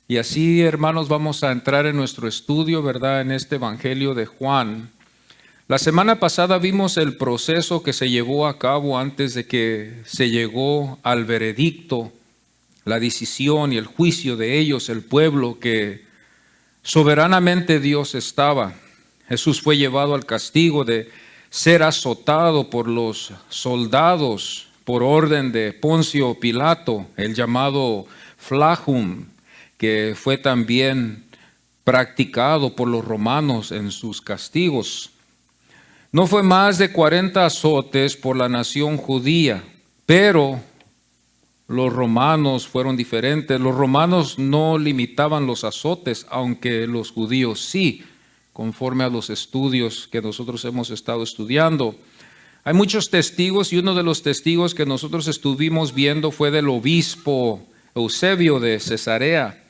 Y así, hermanos, vamos a entrar en nuestro estudio, ¿verdad?, en este Evangelio de Juan. La semana pasada vimos el proceso que se llevó a cabo antes de que se llegó al veredicto, la decisión y el juicio de ellos, el pueblo, que soberanamente Dios estaba. Jesús fue llevado al castigo de ser azotado por los soldados por orden de Poncio Pilato, el llamado flagum, que fue también practicado por los romanos en sus castigos. No fue más de 40 azotes por la nación judía, pero los romanos fueron diferentes. Los romanos no limitaban los azotes, aunque los judíos sí, conforme a los estudios que nosotros hemos estado estudiando. Hay muchos testigos y uno de los testigos que nosotros estuvimos viendo fue del obispo Eusebio de Cesarea,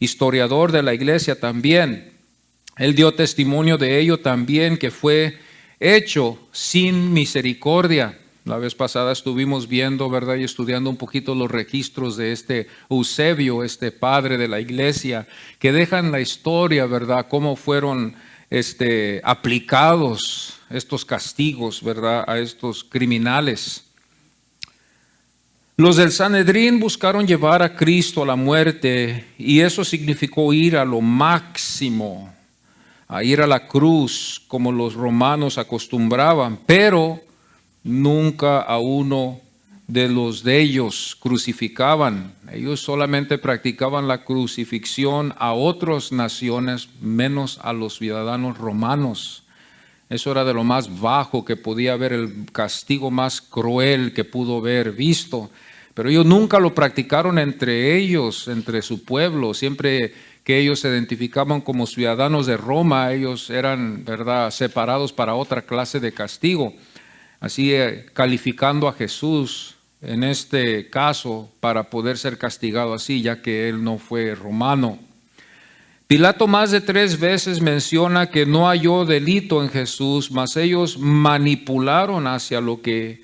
historiador de la iglesia también. Él dio testimonio de ello también, que fue hecho sin misericordia. La vez pasada estuvimos viendo, ¿verdad?, y estudiando un poquito los registros de este Eusebio, este padre de la iglesia, que dejan la historia, ¿verdad?, cómo fueron aplicados estos castigos, ¿verdad?, a estos criminales. Los del Sanedrín buscaron llevar a Cristo a la muerte, y eso significó ir a lo máximo, a ir a la cruz como los romanos acostumbraban, pero nunca a uno de ellos crucificaban. Ellos solamente practicaban la crucifixión a otras naciones, menos a los ciudadanos romanos. Eso era de lo más bajo que podía haber, el castigo más cruel que pudo haber visto. Pero ellos nunca lo practicaron entre ellos, entre su pueblo. Siempre que ellos se identificaban como ciudadanos de Roma, ellos eran, ¿verdad?, separados para otra clase de castigo. Así calificando a Jesús en este caso para poder ser castigado así, ya que él no fue romano. Pilato más de 3 veces menciona que no halló delito en Jesús, mas ellos manipularon hacia lo que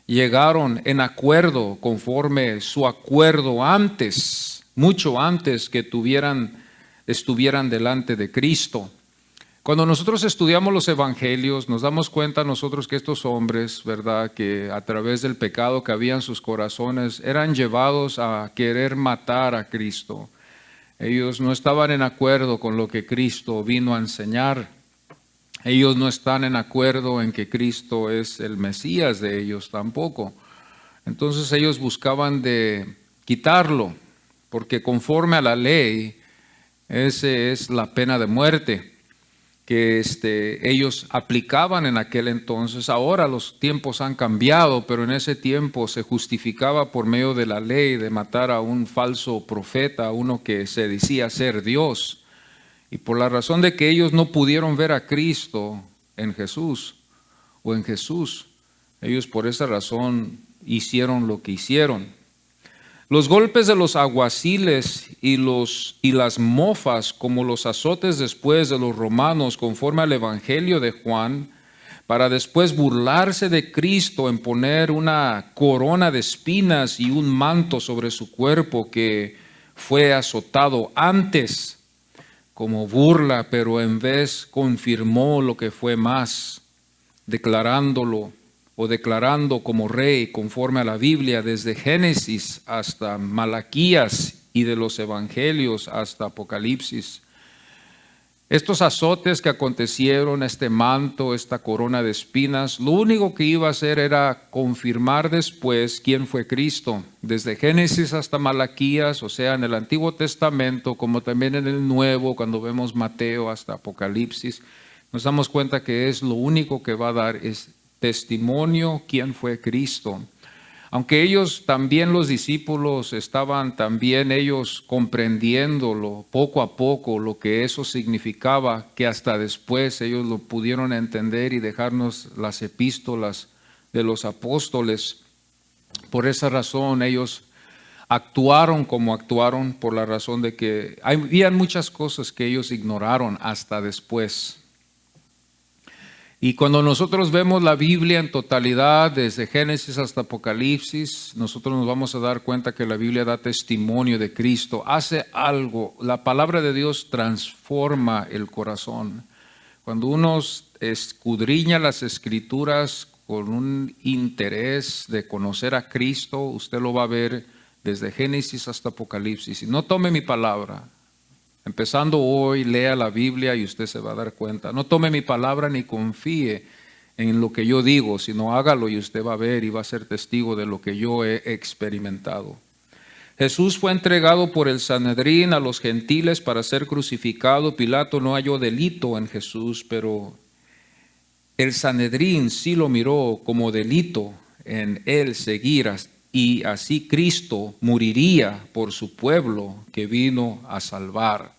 llegaron en acuerdo, conforme su acuerdo antes, mucho antes que estuvieran delante de Cristo. Cuando nosotros estudiamos los evangelios, nos damos cuenta nosotros que estos hombres, ¿verdad?, que a través del pecado que había en sus corazones, eran llevados a querer matar a Cristo. Ellos no estaban en acuerdo con lo que Cristo vino a enseñar. Ellos no están en acuerdo en que Cristo es el Mesías de ellos tampoco. Entonces ellos buscaban de quitarlo, porque conforme a la ley, esa es la pena de muerte que ellos aplicaban en aquel entonces. Ahora los tiempos han cambiado, pero en ese tiempo se justificaba por medio de la ley de matar a un falso profeta, a uno que se decía ser Dios. Y por la razón de que ellos no pudieron ver a Cristo en Jesús o en Jesús, ellos por esa razón hicieron lo que hicieron. Los golpes de los alguaciles y las mofas, como los azotes después de los romanos, conforme al Evangelio de Juan, para después burlarse de Cristo en poner una corona de espinas y un manto sobre su cuerpo que fue azotado antes como burla, pero en vez confirmó lo que fue más, declarando como rey conforme a la Biblia, desde Génesis hasta Malaquías y de los evangelios hasta Apocalipsis. Estos azotes que acontecieron, este manto, esta corona de espinas, lo único que iba a hacer era confirmar después quién fue Cristo, desde Génesis hasta Malaquías, o sea, en el Antiguo Testamento, como también en el Nuevo, cuando vemos Mateo hasta Apocalipsis, nos damos cuenta que es lo único que va a dar es testimonio quién fue Cristo. Aunque ellos también, los discípulos, estaban también ellos comprendiéndolo poco a poco, lo que eso significaba, que hasta después ellos lo pudieron entender y dejarnos las epístolas de los apóstoles. Por esa razón ellos actuaron como actuaron, por la razón de que había muchas cosas que ellos ignoraron hasta después. Y cuando nosotros vemos la Biblia en totalidad, desde Génesis hasta Apocalipsis, nosotros nos vamos a dar cuenta que la Biblia da testimonio de Cristo, hace algo. La palabra de Dios transforma el corazón. Cuando uno escudriña las Escrituras con un interés de conocer a Cristo, usted lo va a ver desde Génesis hasta Apocalipsis. Y no tome mi palabra. Empezando hoy, lea la Biblia y usted se va a dar cuenta. No tome mi palabra ni confíe en lo que yo digo, sino hágalo y usted va a ver y va a ser testigo de lo que yo he experimentado. Jesús fue entregado por el Sanedrín a los gentiles para ser crucificado. Pilato no halló delito en Jesús, pero el Sanedrín sí lo miró como delito en él seguir, y así Cristo moriría por su pueblo que vino a salvar.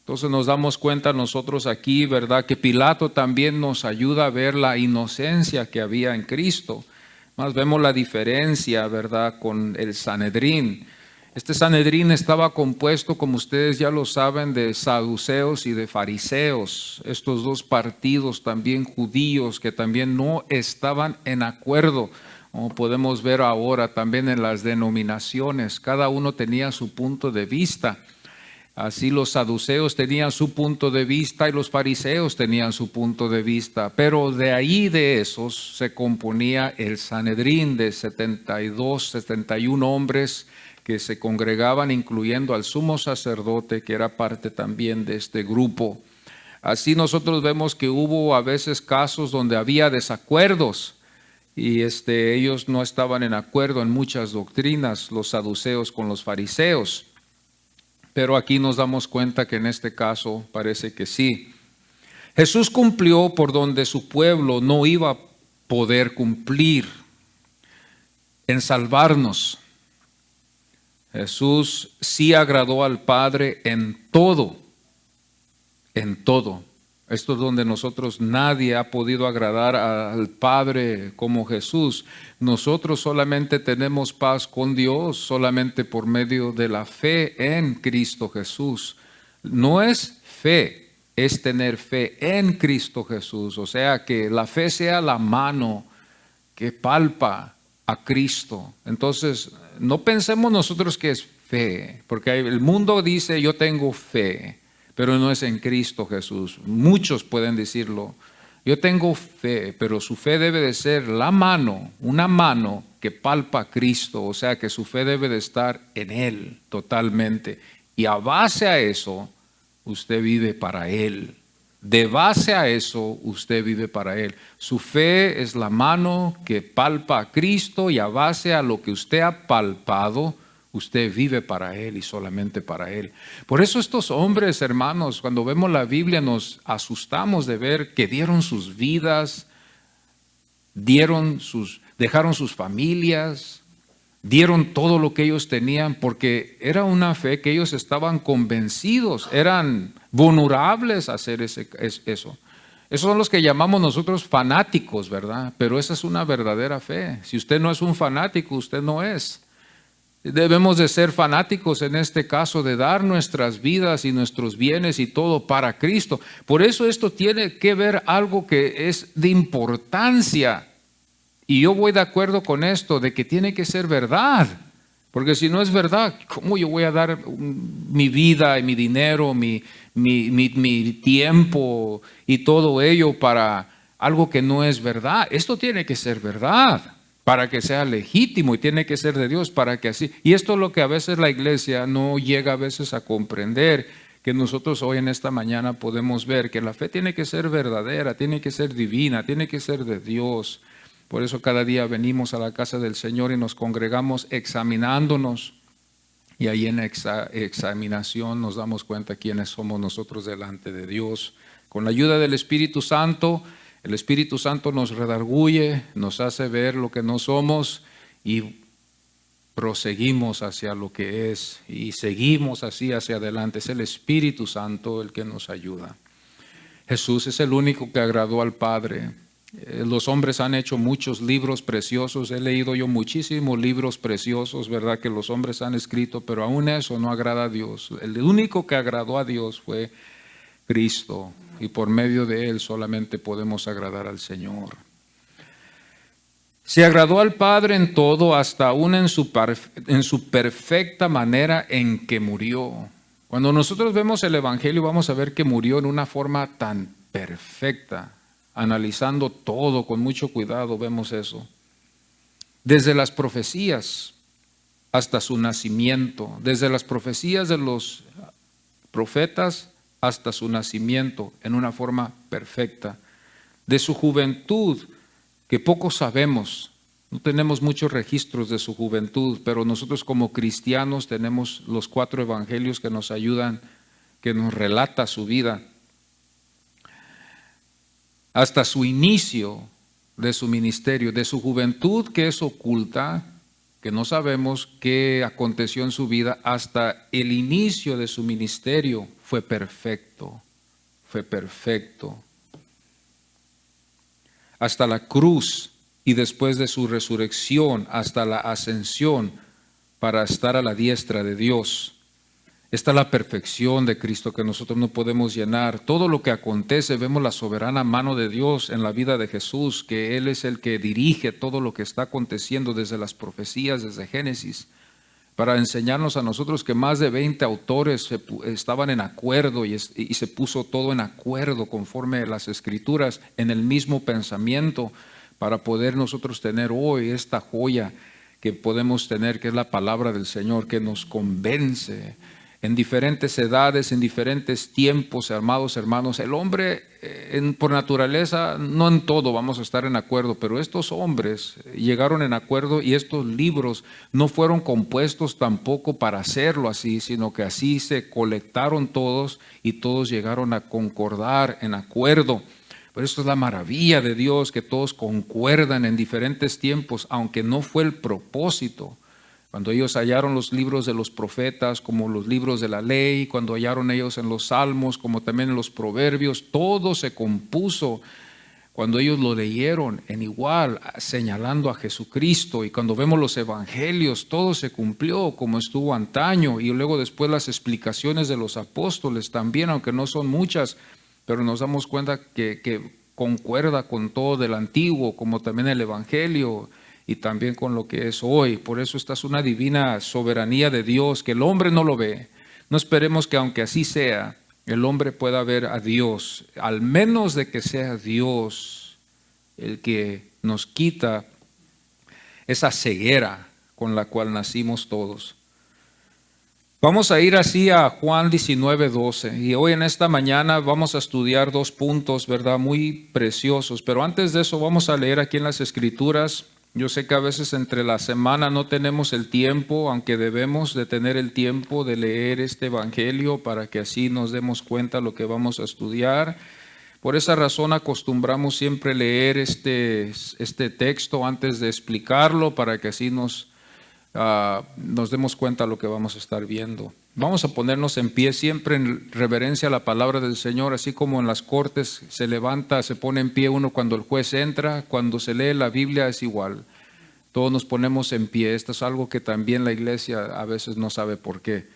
Entonces nos damos cuenta nosotros aquí, ¿verdad?, que Pilato también nos ayuda a ver la inocencia que había en Cristo. Más vemos la diferencia, ¿verdad?, con el Sanedrín. Este Sanedrín estaba compuesto, como ustedes ya lo saben, de saduceos y de fariseos. Estos dos partidos también judíos que también no estaban en acuerdo. Como podemos ver ahora también en las denominaciones, cada uno tenía su punto de vista. Así los saduceos tenían su punto de vista y los fariseos tenían su punto de vista. Pero de ahí de esos se componía el Sanedrín de 72, 71 hombres que se congregaban, incluyendo al sumo sacerdote, que era parte también de este grupo. Así nosotros vemos que hubo a veces casos donde había desacuerdos y ellos no estaban en acuerdo en muchas doctrinas, los saduceos con los fariseos. Pero aquí nos damos cuenta que en este caso parece que sí. Jesús cumplió por donde su pueblo no iba a poder cumplir, en salvarnos. Jesús sí agradó al Padre en todo, en todo. Esto es donde nosotros nadie ha podido agradar al Padre como Jesús. Nosotros solamente tenemos paz con Dios, solamente por medio de la fe en Cristo Jesús. No es fe, es tener fe en Cristo Jesús. O sea, que la fe sea la mano que palpa a Cristo. Entonces, no pensemos nosotros que es fe, porque el mundo dice yo tengo fe, pero no es en Cristo Jesús. Muchos pueden decirlo. Yo tengo fe, pero su fe debe de ser la mano, una mano que palpa a Cristo. O sea que su fe debe de estar en Él totalmente. Y a base a eso, usted vive para Él. De base a eso, usted vive para Él. Su fe es la mano que palpa a Cristo y a base a lo que usted ha palpado, usted vive para Él y solamente para Él. Por eso estos hombres, hermanos, cuando vemos la Biblia nos asustamos de ver que dieron sus vidas, dejaron sus familias, dieron todo lo que ellos tenían, porque era una fe que ellos estaban convencidos, eran vulnerables a hacer eso. Esos son los que llamamos nosotros fanáticos, ¿verdad? Pero esa es una verdadera fe. Si usted no es un fanático, usted no es. Debemos de ser fanáticos en este caso, de dar nuestras vidas y nuestros bienes y todo para Cristo. Por eso esto tiene que ver algo que es de importancia. Y yo voy de acuerdo con esto, de que tiene que ser verdad. Porque si no es verdad, ¿cómo yo voy a dar mi vida y mi dinero, mi tiempo y todo ello para algo que no es verdad? Esto tiene que ser verdad para que sea legítimo y tiene que ser de Dios para que así. Y esto es lo que a veces la iglesia no llega a veces a comprender, que nosotros hoy en esta mañana podemos ver que la fe tiene que ser verdadera, tiene que ser divina, tiene que ser de Dios. Por eso cada día venimos a la casa del Señor y nos congregamos examinándonos. Y ahí en examinación nos damos cuenta quiénes somos nosotros delante de Dios. Con la ayuda del Espíritu Santo, el Espíritu Santo nos redarguye, nos hace ver lo que no somos y proseguimos hacia lo que es y seguimos así hacia adelante. Es el Espíritu Santo el que nos ayuda. Jesús es el único que agradó al Padre. Los hombres han hecho muchos libros preciosos, he leído yo muchísimos libros preciosos, ¿verdad?, que los hombres han escrito, pero aún eso no agrada a Dios. El único que agradó a Dios fue Cristo, y por medio de Él solamente podemos agradar al Señor. Se agradó al Padre en todo, hasta aún en su perfecta manera en que murió. Cuando nosotros vemos el Evangelio vamos a ver que murió en una forma tan perfecta. Analizando todo con mucho cuidado vemos eso. Desde las profecías hasta su nacimiento, desde las profecías de los profetas hasta su nacimiento en una forma perfecta. De su juventud, que poco sabemos, no tenemos muchos registros de su juventud, pero nosotros como cristianos tenemos los 4 evangelios que nos ayudan, que nos relata su vida. Hasta su inicio de su ministerio, de su juventud que es oculta, que no sabemos qué aconteció en su vida, hasta el inicio de su ministerio fue perfecto, fue perfecto. Hasta la cruz y después de su resurrección, hasta la ascensión para estar a la diestra de Dios. Está la perfección de Cristo que nosotros no podemos llenar. Todo lo que acontece, vemos la soberana mano de Dios en la vida de Jesús, que Él es el que dirige todo lo que está aconteciendo desde las profecías, desde Génesis, para enseñarnos a nosotros que más de 20 autores estaban en acuerdo y se puso todo en acuerdo conforme a las Escrituras, en el mismo pensamiento, para poder nosotros tener hoy esta joya que podemos tener, que es la palabra del Señor, que nos convence en diferentes edades, en diferentes tiempos, amados hermanos. El hombre por naturaleza, no en todo vamos a estar en acuerdo, pero estos hombres llegaron en acuerdo y estos libros no fueron compuestos tampoco para hacerlo así, sino que así se colectaron todos y todos llegaron a concordar en acuerdo. Pero esto es la maravilla de Dios, que todos concuerdan en diferentes tiempos, aunque no fue el propósito. Cuando ellos hallaron los libros de los profetas, como los libros de la ley, cuando hallaron ellos en los salmos, como también en los proverbios, todo se compuso cuando ellos lo leyeron en igual, señalando a Jesucristo. Y cuando vemos los evangelios, todo se cumplió como estuvo antaño. Y luego después las explicaciones de los apóstoles también, aunque no son muchas, pero nos damos cuenta que concuerda con todo del antiguo, como también el evangelio, y también con lo que es hoy. Por eso esta es una divina soberanía de Dios, que el hombre no lo ve. No esperemos que aunque así sea, el hombre pueda ver a Dios, al menos de que sea Dios el que nos quita esa ceguera con la cual nacimos todos. Vamos a ir así a Juan 19:12, y hoy en esta mañana vamos a estudiar 2 puntos, ¿verdad? Muy preciosos, pero antes de eso vamos a leer aquí en las Escrituras. Yo sé que a veces entre la semana no tenemos el tiempo, aunque debemos de tener el tiempo de leer este evangelio para que así nos demos cuenta de lo que vamos a estudiar. Por esa razón acostumbramos siempre leer este texto antes de explicarlo, para que así nos demos cuenta de lo que vamos a estar viendo. Vamos a ponernos en pie siempre en reverencia a la palabra del Señor, así como en las cortes se levanta, se pone en pie uno cuando el juez entra. Cuando se lee la Biblia es igual, todos nos ponemos en pie. Esto es algo que también la iglesia a veces no sabe por qué.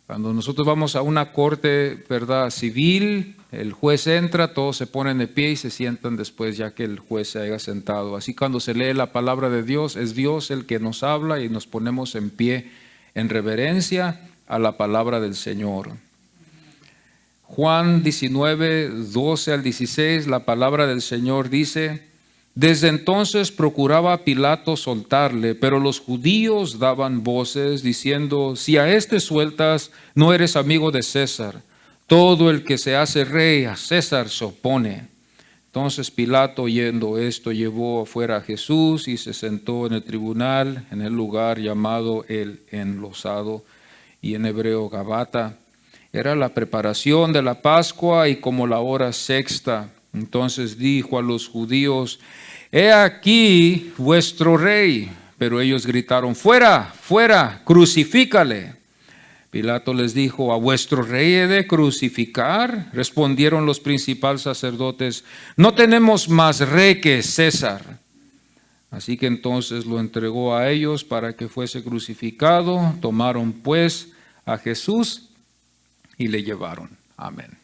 Cuando nosotros vamos a una corte, ¿verdad?, civil, el juez entra, todos se ponen de pie y se sientan después ya que el juez se haya sentado. Así cuando se lee la palabra de Dios, es Dios el que nos habla y nos ponemos en pie en reverencia a la palabra del Señor. Juan 19:12 al 16, la palabra del Señor dice: desde entonces procuraba Pilato soltarle, pero los judíos daban voces diciendo: si a este sueltas, no eres amigo de César. Todo el que se hace rey a César se opone. Entonces Pilato, oyendo esto, llevó afuera a Jesús y se sentó en el tribunal, en el lugar llamado el Enlosado, y en hebreo Gabata. Era la preparación de la Pascua y como la hora sexta. Entonces dijo a los judíos: he aquí vuestro rey. Pero ellos gritaron: fuera, fuera, crucifícale. Pilato les dijo: ¿a vuestro rey he de crucificar? Respondieron los principales sacerdotes: no tenemos más rey que César. Así que entonces lo entregó a ellos para que fuese crucificado. Tomaron pues a Jesús y le llevaron. Amén.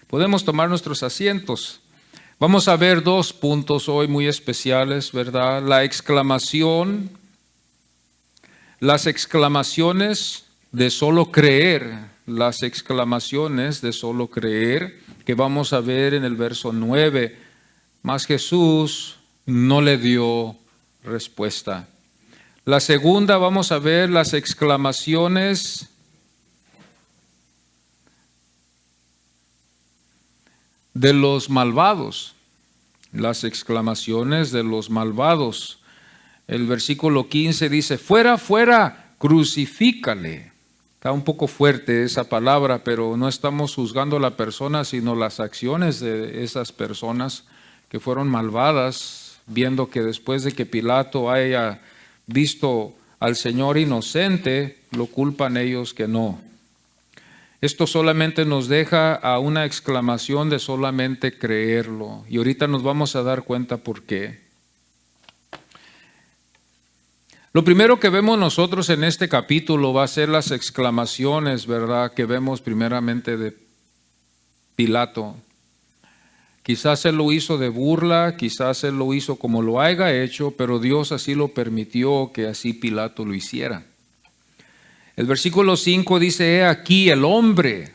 Podemos tomar nuestros asientos. Vamos a ver dos puntos hoy muy especiales, ¿verdad? Las exclamaciones de solo creer, que vamos a ver en el verso 9. Mas Jesús no le dio respuesta. La segunda, vamos a ver las exclamaciones de los malvados. Las exclamaciones de los malvados. El versículo 15 dice, fuera, fuera, crucifícale. Está un poco fuerte esa palabra, pero no estamos juzgando a la persona, sino las acciones de esas personas que fueron malvadas, viendo que después de que Pilato haya visto al Señor inocente, lo culpan ellos que no. Esto solamente nos deja a una exclamación de solamente creerlo. Y ahorita nos vamos a dar cuenta por qué. Lo primero que vemos nosotros en este capítulo va a ser las exclamaciones, ¿verdad? Que vemos primeramente de Pilato. Quizás él lo hizo de burla, quizás él lo hizo como lo haya hecho, pero Dios así lo permitió que así Pilato lo hiciera. El versículo 5 dice, he aquí el hombre.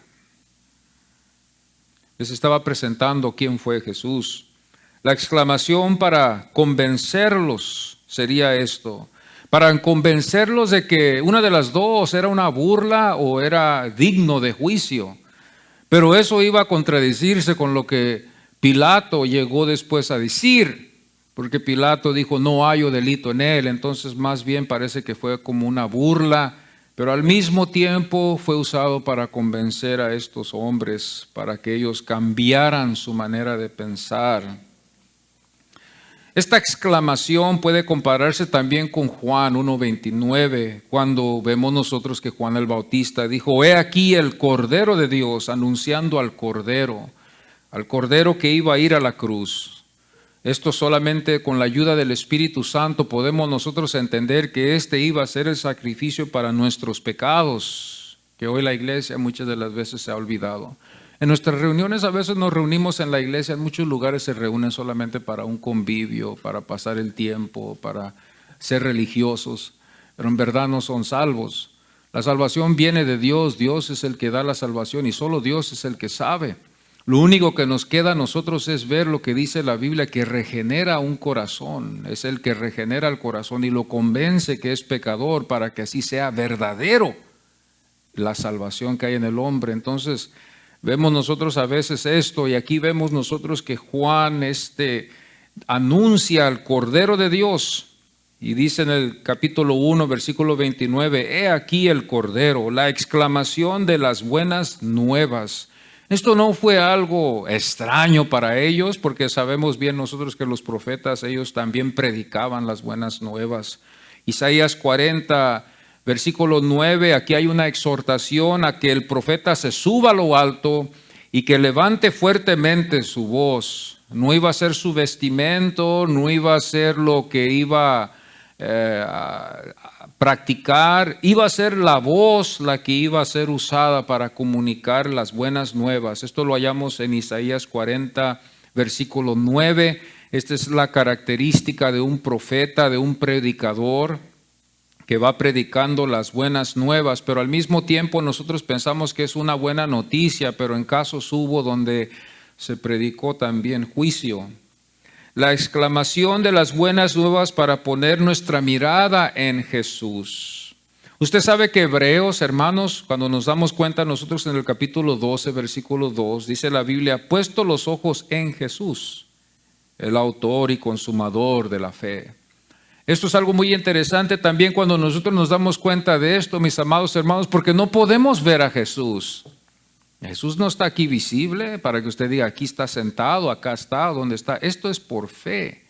Les estaba presentando quién fue Jesús. La exclamación para convencerlos sería esto. Para convencerlos de que una de las dos era una burla o era digno de juicio. Pero eso iba a contradecirse con lo que Pilato llegó después a decir. Porque Pilato dijo, no hallo delito en él. Entonces más bien parece que fue como una burla. Pero al mismo tiempo fue usado para convencer a estos hombres, para que ellos cambiaran su manera de pensar. Esta exclamación puede compararse también con Juan 1:29, cuando vemos nosotros que Juan el Bautista dijo, he aquí el Cordero de Dios, anunciando al Cordero que iba a ir a la cruz. Esto solamente con la ayuda del Espíritu Santo podemos nosotros entender que este iba a ser el sacrificio para nuestros pecados, que hoy la iglesia muchas de las veces se ha olvidado. En nuestras reuniones a veces nos reunimos en la iglesia, en muchos lugares se reúnen solamente para un convivio, para pasar el tiempo, para ser religiosos, pero en verdad no son salvos. La salvación viene de Dios, Dios es el que da la salvación y solo Dios es el que sabe. Lo único que nos queda a nosotros es ver lo que dice la Biblia, que regenera un corazón, es el que regenera el corazón y lo convence que es pecador para que así sea verdadero la salvación que hay en el hombre. Entonces, vemos nosotros a veces esto y aquí vemos nosotros que Juan anuncia al Cordero de Dios y dice en el capítulo 1, versículo 29, he aquí el Cordero, la exclamación de las buenas nuevas. Esto no fue algo extraño para ellos porque sabemos bien nosotros que los profetas, ellos también predicaban las buenas nuevas. Isaías 40, versículo 9, aquí hay una exhortación a que el profeta se suba a lo alto y que levante fuertemente su voz. No iba a ser su vestimento, no iba a ser lo que iba a practicar, iba a ser la voz la que iba a ser usada para comunicar las buenas nuevas. Esto lo hallamos en Isaías 40, versículo 9. Esta es la característica de un profeta, de un predicador que va predicando las buenas nuevas, pero al mismo tiempo nosotros pensamos que es una buena noticia, pero en casos hubo donde se predicó también juicio. La exclamación de las buenas nuevas para poner nuestra mirada en Jesús. Usted sabe que Hebreos, hermanos, cuando nos damos cuenta nosotros en el capítulo 12, versículo 2, dice la Biblia, puesto los ojos en Jesús, el autor y consumador de la fe. Esto es algo muy interesante también cuando nosotros nos damos cuenta de esto, mis amados hermanos, porque no podemos ver a Jesús. Jesús no está aquí visible para que usted diga, aquí está sentado, acá está, ¿dónde está? Esto es por fe.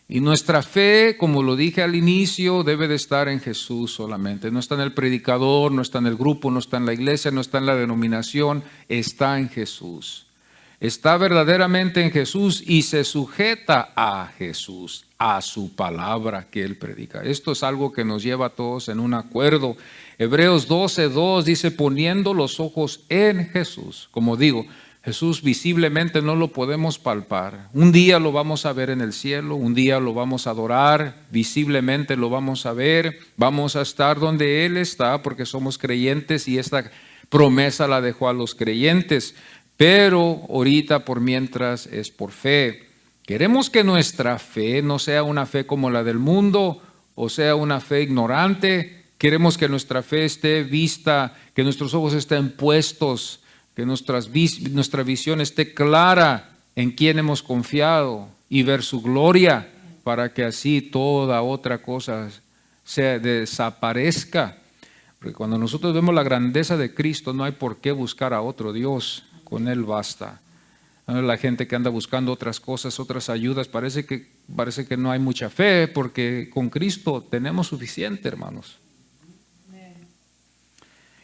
Y nuestra fe, como lo dije al inicio, debe de estar en Jesús solamente. No está en el predicador, no está en el grupo, no está en la iglesia, no está en la denominación, está en Jesús. Está verdaderamente en Jesús y se sujeta a Jesús, a su palabra que Él predica. Esto es algo que nos lleva a todos en un Hebreos 12:2 dice, poniendo los ojos en Jesús. Como digo, Jesús visiblemente no lo podemos palpar. Un día lo vamos a ver en el cielo, un día lo vamos a adorar, visiblemente lo vamos a ver, vamos a estar donde Él está porque somos creyentes y esta promesa la dejó a los creyentes. Pero ahorita por mientras es por fe. Queremos que nuestra fe no sea una fe como la del mundo o sea una fe ignorante. Queremos que nuestra fe esté vista, que nuestros ojos estén puestos, que nuestra visión esté clara en quién hemos confiado y ver su gloria para que así toda otra cosa se desaparezca. Porque cuando nosotros vemos la grandeza de Cristo no hay por qué buscar a otro Dios, con Él basta. La gente que anda buscando otras cosas, otras ayudas, parece que no hay mucha fe porque con Cristo tenemos suficiente, hermanos.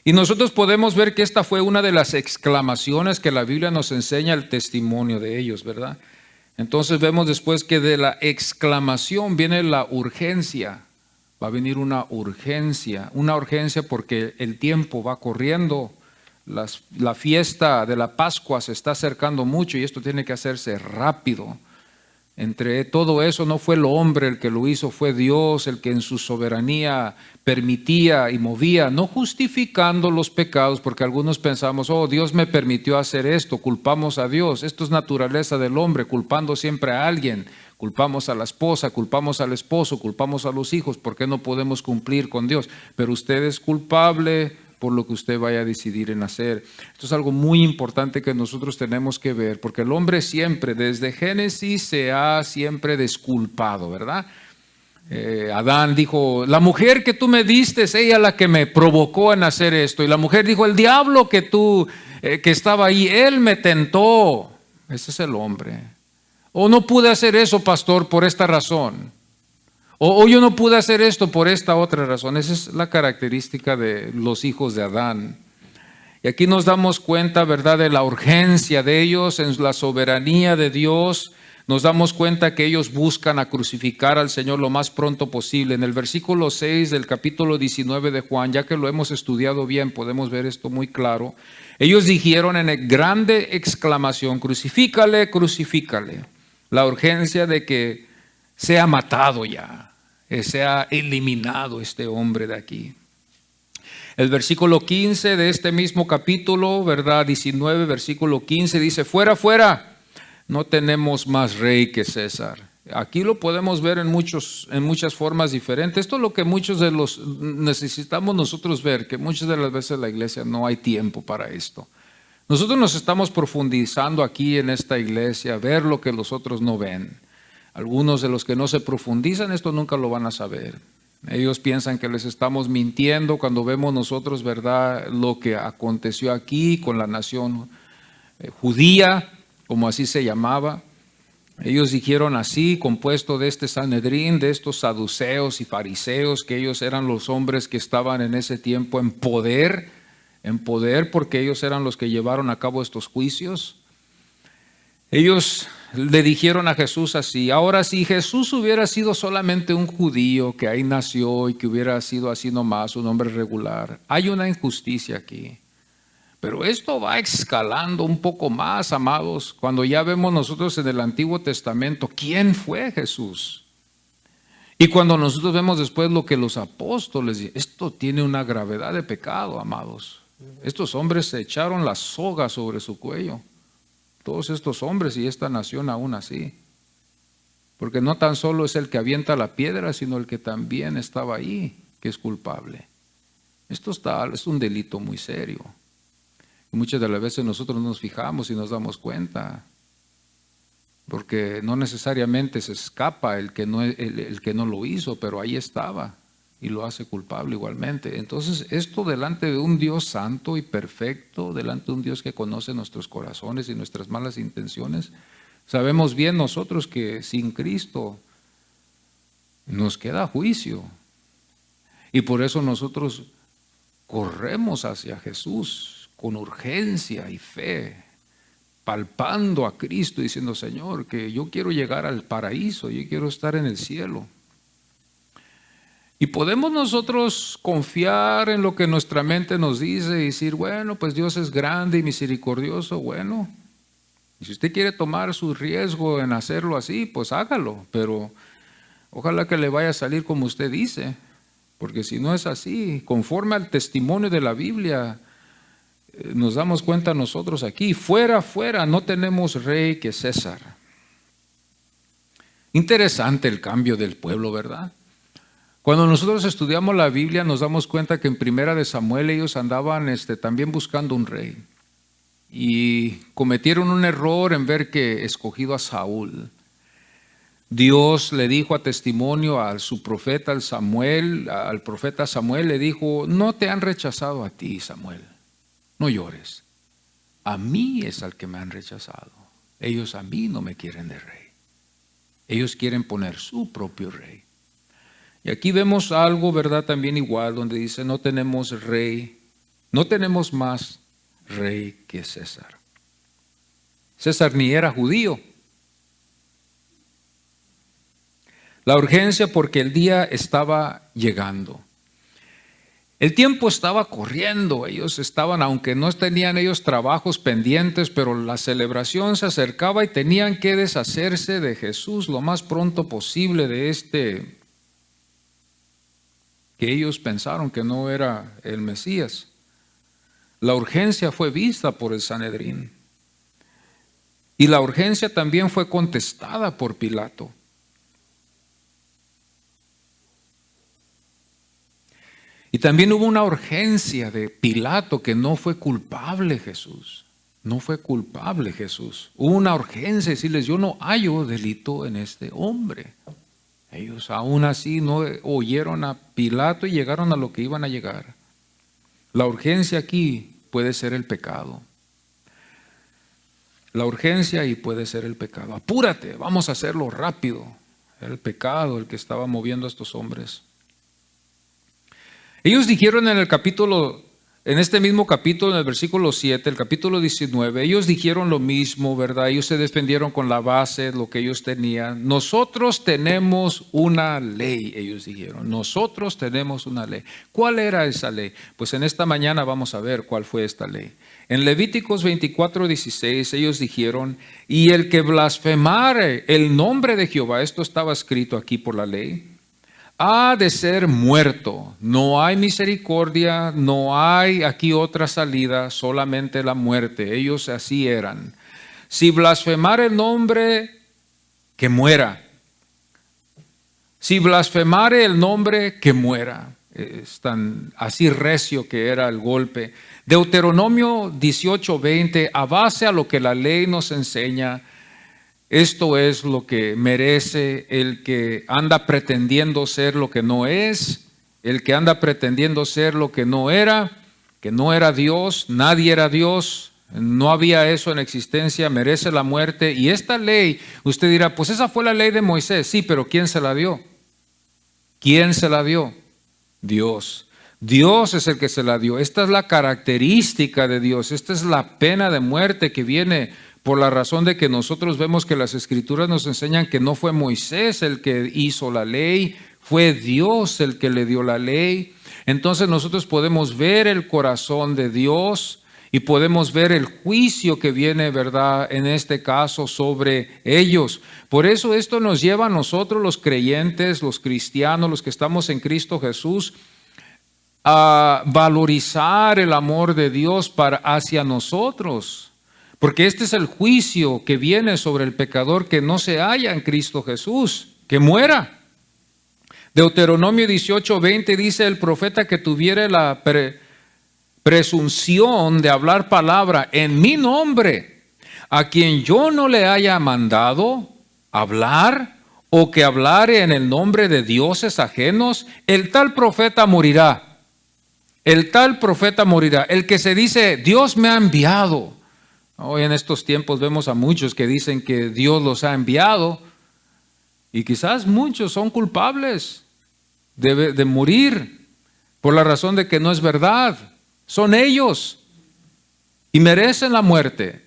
Y nosotros podemos ver que esta fue una de las exclamaciones que la Biblia nos enseña el testimonio de ellos, ¿verdad? Entonces vemos después que de la exclamación viene la urgencia. Va a venir una urgencia porque el tiempo va corriendo. La fiesta de la Pascua se está acercando mucho y esto tiene que hacerse rápido. Entre todo eso no fue el hombre el que lo hizo, fue Dios el que en su soberanía permitía y movía, no justificando los pecados, porque algunos pensamos, oh, Dios me permitió hacer esto, culpamos a Dios. Esto es naturaleza del hombre, culpando siempre a alguien. Culpamos a la esposa, culpamos al esposo, culpamos a los hijos, ¿por qué no podemos cumplir con Dios? Pero usted es culpable por lo que usted vaya a decidir en hacer. Esto es algo muy importante que nosotros tenemos que ver, porque el hombre siempre, desde Génesis, se ha siempre desculpado, ¿verdad? Adán dijo, la mujer que tú me diste es ella la que me provocó en hacer esto. Y la mujer dijo, el diablo que estaba ahí, él me tentó. Ese es el hombre. O no pude hacer eso, pastor, por esta razón. O yo no pude hacer esto por esta otra razón. Esa es la característica de los hijos de Adán. Y aquí nos damos cuenta, ¿verdad?, de la urgencia de ellos, en la soberanía de Dios. Nos damos cuenta que ellos buscan a crucificar al Señor lo más pronto posible. En el versículo 6 del capítulo 19 de Juan, ya que lo hemos estudiado bien, podemos ver esto muy claro. Ellos dijeron en grande exclamación, crucifícale, crucifícale. La urgencia de que sea matado ya. Sea eliminado este hombre de aquí. El versículo 15 de este mismo capítulo, ¿verdad? 19, versículo 15 dice, fuera, fuera, no tenemos más rey que César. Aquí lo podemos ver en muchas formas diferentes. Esto es lo que muchos de los necesitamos nosotros ver, que muchas de las veces en la iglesia no hay tiempo para esto. Nosotros nos estamos profundizando aquí en esta iglesia, ver lo que los otros no ven. Algunos de los que no se profundizan, esto nunca lo van a saber. Ellos piensan que les estamos mintiendo cuando vemos nosotros, ¿verdad?, lo que aconteció aquí con la nación judía, como así se llamaba. Ellos dijeron así, compuesto de este Sanedrín, de estos saduceos y fariseos, que ellos eran los hombres que estaban en ese tiempo en poder porque ellos eran los que llevaron a cabo estos juicios. Ellos le dijeron a Jesús así, ahora si Jesús hubiera sido solamente un judío que ahí nació y que hubiera sido así nomás, un hombre regular, hay una injusticia aquí. Pero esto va escalando un poco más, amados, cuando ya vemos nosotros en el Antiguo Testamento quién fue Jesús. Y cuando nosotros vemos después lo que los apóstoles dicen, esto tiene una gravedad de pecado, amados. Estos hombres se echaron la soga sobre su cuello. Todos estos hombres y esta nación aún así. Porque no tan solo es el que avienta la piedra, sino el que también estaba ahí, que es culpable. Esto es un delito muy serio. Y muchas de las veces nosotros nos fijamos y nos damos cuenta. Porque no necesariamente se escapa el que no lo hizo, pero ahí estaba. Y lo hace culpable igualmente. Entonces esto delante de un Dios santo y perfecto, delante de un Dios que conoce nuestros corazones y nuestras malas intenciones, sabemos bien nosotros que sin Cristo nos queda juicio. Y por eso nosotros corremos hacia Jesús con urgencia y fe, palpando a Cristo, diciendo, Señor, que yo quiero llegar al paraíso, yo quiero estar en el cielo. Y podemos nosotros confiar en lo que nuestra mente nos dice y decir, bueno, pues Dios es grande y misericordioso. Bueno, Y si usted quiere tomar su riesgo en hacerlo así, pues hágalo, pero ojalá que le vaya a salir como usted dice, porque si no es así, conforme al testimonio de la Biblia, nos damos cuenta nosotros aquí, fuera, no tenemos rey que César. Interesante el cambio del pueblo, ¿verdad? Cuando nosotros estudiamos la Biblia nos damos cuenta que en Primera de Samuel ellos andaban también buscando un rey y cometieron un error en ver que escogido a Saúl. Dios le dijo a testimonio a su profeta al profeta Samuel le dijo: no te han rechazado a ti, Samuel, no llores, a mí es al que me han rechazado. Ellos a mí no me quieren de rey, ellos quieren poner su propio rey. Y aquí vemos algo, ¿verdad? También igual, donde dice: no tenemos rey, no tenemos más rey que César. César ni era judío. La urgencia porque el día estaba llegando. El tiempo estaba corriendo, ellos estaban, aunque no tenían ellos trabajos pendientes, pero la celebración se acercaba y tenían que deshacerse de Jesús lo más pronto posible, de que ellos pensaron que no era el Mesías. La urgencia fue vista por el Sanedrín y la urgencia también fue contestada por Pilato. Y también hubo una urgencia de Pilato que no fue culpable Jesús. No fue culpable Jesús. Hubo una urgencia de decirles: yo no hallo delito en este hombre. Ellos aún así no oyeron a Pilato y llegaron a lo que iban a llegar. La urgencia aquí puede ser el pecado. La urgencia ahí puede ser el pecado. Apúrate, vamos a hacerlo rápido. Era el pecado el que estaba moviendo a estos hombres. Ellos dijeron en este mismo capítulo, en el versículo 7, el capítulo 19, ellos dijeron lo mismo, ¿verdad? Ellos se defendieron con la base, lo que ellos tenían. Nosotros tenemos una ley, ellos dijeron. Nosotros tenemos una ley. ¿Cuál era esa ley? Pues en esta mañana vamos a ver cuál fue esta ley. En Levíticos 24:16 ellos dijeron: y el que blasfemare el nombre de Jehová, esto estaba escrito aquí por la ley, ha de ser muerto. No hay misericordia, no hay aquí otra salida, solamente la muerte. Ellos así eran. Si blasfemare el nombre, que muera. Si blasfemare el nombre, que muera. Es tan así recio que era el golpe. Deuteronomio 18:20, a base a lo que la ley nos enseña, esto es lo que merece el que anda pretendiendo ser lo que no es, el que anda pretendiendo ser lo que no era Dios, nadie era Dios, no había eso en existencia, merece la muerte. Y esta ley, usted dirá: pues esa fue la ley de Moisés. Sí, pero ¿quién se la dio? ¿Quién se la dio? Dios. Dios es el que se la dio. Esta es la característica de Dios, esta es la pena de muerte que viene por la razón de que nosotros vemos que las Escrituras nos enseñan que no fue Moisés el que hizo la ley, fue Dios el que le dio la ley. Entonces nosotros podemos ver el corazón de Dios y podemos ver el juicio que viene, ¿verdad?, en este caso sobre ellos. Por eso esto nos lleva a nosotros, los creyentes, los cristianos, los que estamos en Cristo Jesús, a valorizar el amor de Dios hacia nosotros. Porque este es el juicio que viene sobre el pecador que no se halla en Cristo Jesús, que muera. Deuteronomio 18:20 dice: el profeta que tuviere la presunción de hablar palabra en mi nombre, a quien yo no le haya mandado hablar, o que hablare en el nombre de dioses ajenos, el tal profeta morirá. El tal profeta morirá. El que se dice: Dios me ha enviado. Hoy en estos tiempos vemos a muchos que dicen que Dios los ha enviado, y quizás muchos son culpables de morir por la razón de que no es verdad. Son ellos y merecen la muerte.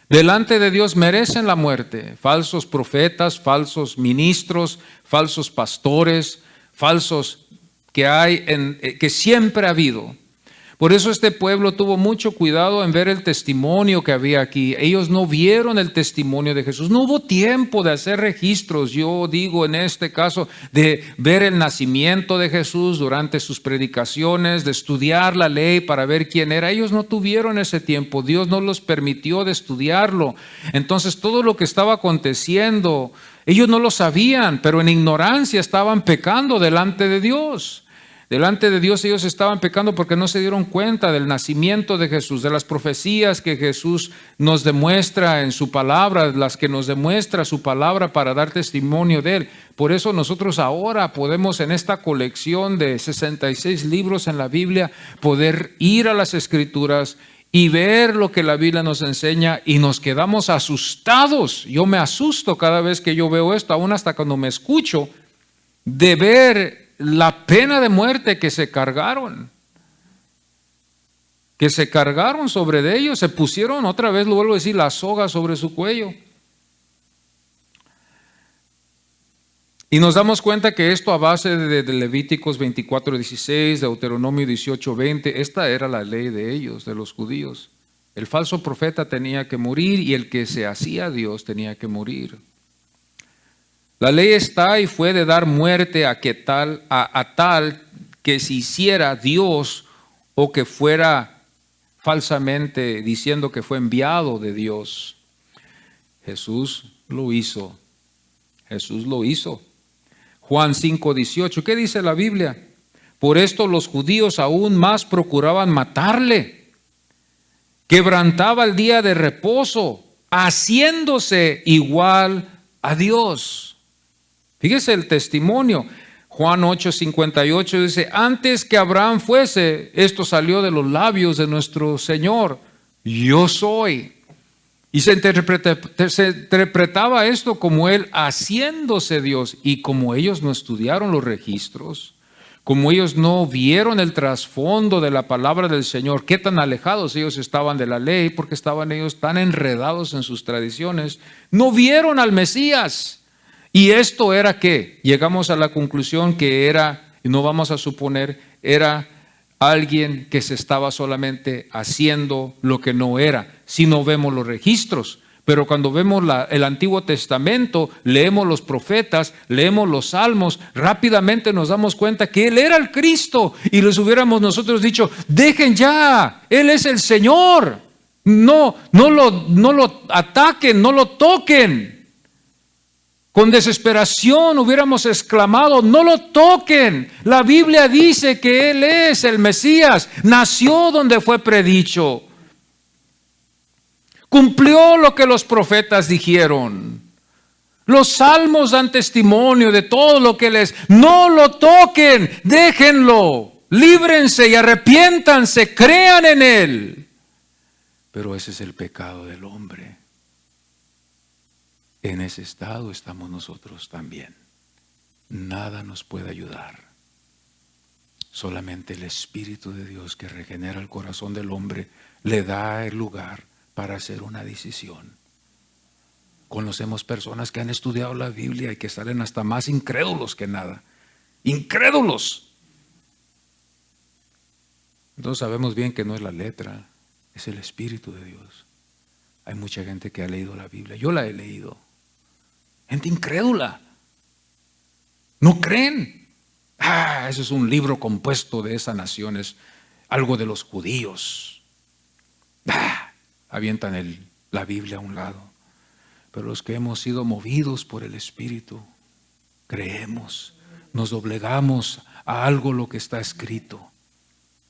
Delante de Dios merecen la muerte. Falsos profetas, falsos ministros, falsos pastores, falsos que siempre ha habido. Por eso este pueblo tuvo mucho cuidado en ver el testimonio que había aquí. Ellos no vieron el testimonio de Jesús. No hubo tiempo de hacer registros, yo digo en este caso, de ver el nacimiento de Jesús durante sus predicaciones, de estudiar la ley para ver quién era. Ellos no tuvieron ese tiempo. Dios no los permitió de estudiarlo. Entonces todo lo que estaba aconteciendo, ellos no lo sabían, pero en ignorancia estaban pecando delante de Dios. Delante de Dios ellos estaban pecando porque no se dieron cuenta del nacimiento de Jesús, de las profecías que Jesús nos demuestra en su palabra, las que nos demuestra su palabra para dar testimonio de Él. Por eso nosotros ahora podemos en esta colección de 66 libros en la Biblia poder ir a las Escrituras y ver lo que la Biblia nos enseña y nos quedamos asustados. Yo me asusto cada vez que yo veo esto, aún hasta cuando me escucho, de ver la pena de muerte que se cargaron sobre de ellos, se pusieron otra vez, lo vuelvo a decir, la soga sobre su cuello. Y nos damos cuenta que esto a base de Levíticos 24:16, Deuteronomio 18:20, esta era la ley de ellos, de los judíos. El falso profeta tenía que morir y el que se hacía Dios tenía que morir. La ley está y fue de dar muerte a tal que se hiciera Dios o que fuera falsamente diciendo que fue enviado de Dios. Jesús lo hizo. Jesús lo hizo. Juan 5:18, ¿qué dice la Biblia? Por esto los judíos aún más procuraban matarle. Quebrantaba el día de reposo, haciéndose igual a Dios. Fíjese el testimonio. Juan 8:58 dice, antes que Abraham fuese, esto salió de los labios de nuestro Señor, yo soy. Y se interpretaba esto como Él haciéndose Dios. Y como ellos no estudiaron los registros, como ellos no vieron el trasfondo de la palabra del Señor, qué tan alejados ellos estaban de la ley, porque estaban ellos tan enredados en sus tradiciones, no vieron al Mesías. Y esto era que llegamos a la conclusión que era, y no vamos a suponer, era alguien que se estaba solamente haciendo lo que no era, si no vemos los registros. Pero cuando vemos el Antiguo Testamento, leemos los profetas, leemos los salmos, rápidamente nos damos cuenta que Él era el Cristo y les hubiéramos nosotros dicho, dejen ya, Él es el Señor, no lo ataquen, no lo toquen. Con desesperación hubiéramos exclamado, no lo toquen. La Biblia dice que Él es el Mesías, nació donde fue predicho. Cumplió lo que los profetas dijeron. Los salmos dan testimonio de todo lo que Él es. No lo toquen, déjenlo, líbrense y arrepiéntanse, crean en Él. Pero ese es el pecado del hombre. En ese estado estamos nosotros también. Nada nos puede ayudar. Solamente el Espíritu de Dios que regenera el corazón del hombre le da el lugar para hacer una decisión. Conocemos personas que han estudiado la Biblia y que salen hasta más incrédulos que nada. Incrédulos. Entonces sabemos bien que no es la letra, es el Espíritu de Dios. Hay mucha gente que ha leído la Biblia. Yo la he leído. Gente incrédula. No creen. Eso es un libro compuesto de esa nación, es algo de los judíos. Avientan la Biblia a un lado. Pero los que hemos sido movidos por el Espíritu, creemos, nos doblegamos a algo lo que está escrito.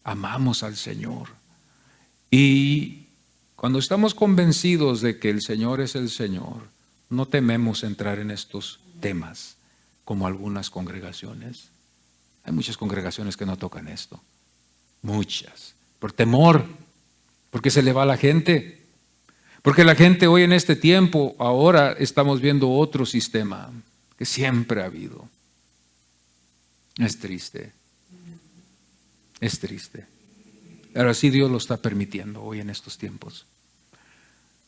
Amamos al Señor. Y cuando estamos convencidos de que el Señor es el Señor, no tememos entrar en estos temas como algunas congregaciones. Hay muchas congregaciones que no tocan esto. Muchas. Por temor. Porque se le va a la gente. Porque la gente hoy en este tiempo, ahora estamos viendo otro sistema que siempre ha habido. Es triste. Es triste. Pero así Dios lo está permitiendo hoy en estos tiempos.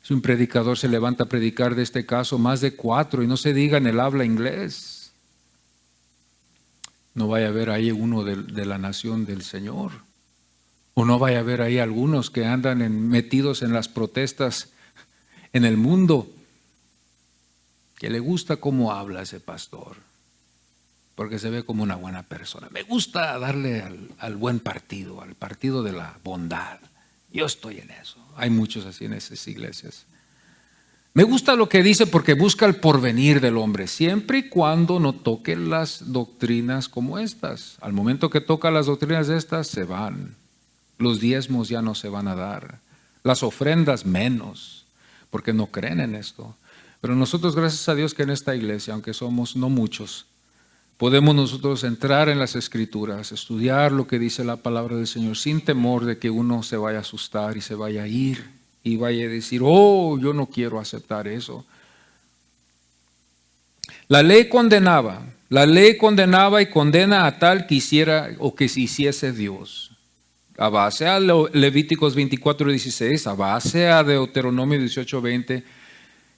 Si un predicador se levanta a predicar de este caso, más de 4, y no se diga en el habla inglés, no vaya a haber ahí uno de la nación del Señor. O no vaya a haber ahí algunos que andan metidos en las protestas en el mundo, que le gusta cómo habla ese pastor, porque se ve como una buena persona. Me gusta darle al buen partido, al partido de la bondad. Yo estoy en eso. Hay muchos así en esas iglesias. Me gusta lo que dice porque busca el porvenir del hombre, siempre y cuando no toque las doctrinas como estas. Al momento que toca las doctrinas de estas, se van. Los diezmos ya no se van a dar. Las ofrendas menos, porque no creen en esto. Pero nosotros, gracias a Dios que en esta iglesia, aunque somos no muchos, podemos nosotros entrar en las Escrituras, estudiar lo que dice la palabra del Señor, sin temor de que uno se vaya a asustar y se vaya a ir y vaya a decir, oh, yo no quiero aceptar eso. La ley condenaba y condena a tal que hiciera o que se hiciese Dios. A base a Levíticos 24:16, a base a Deuteronomio 18:20,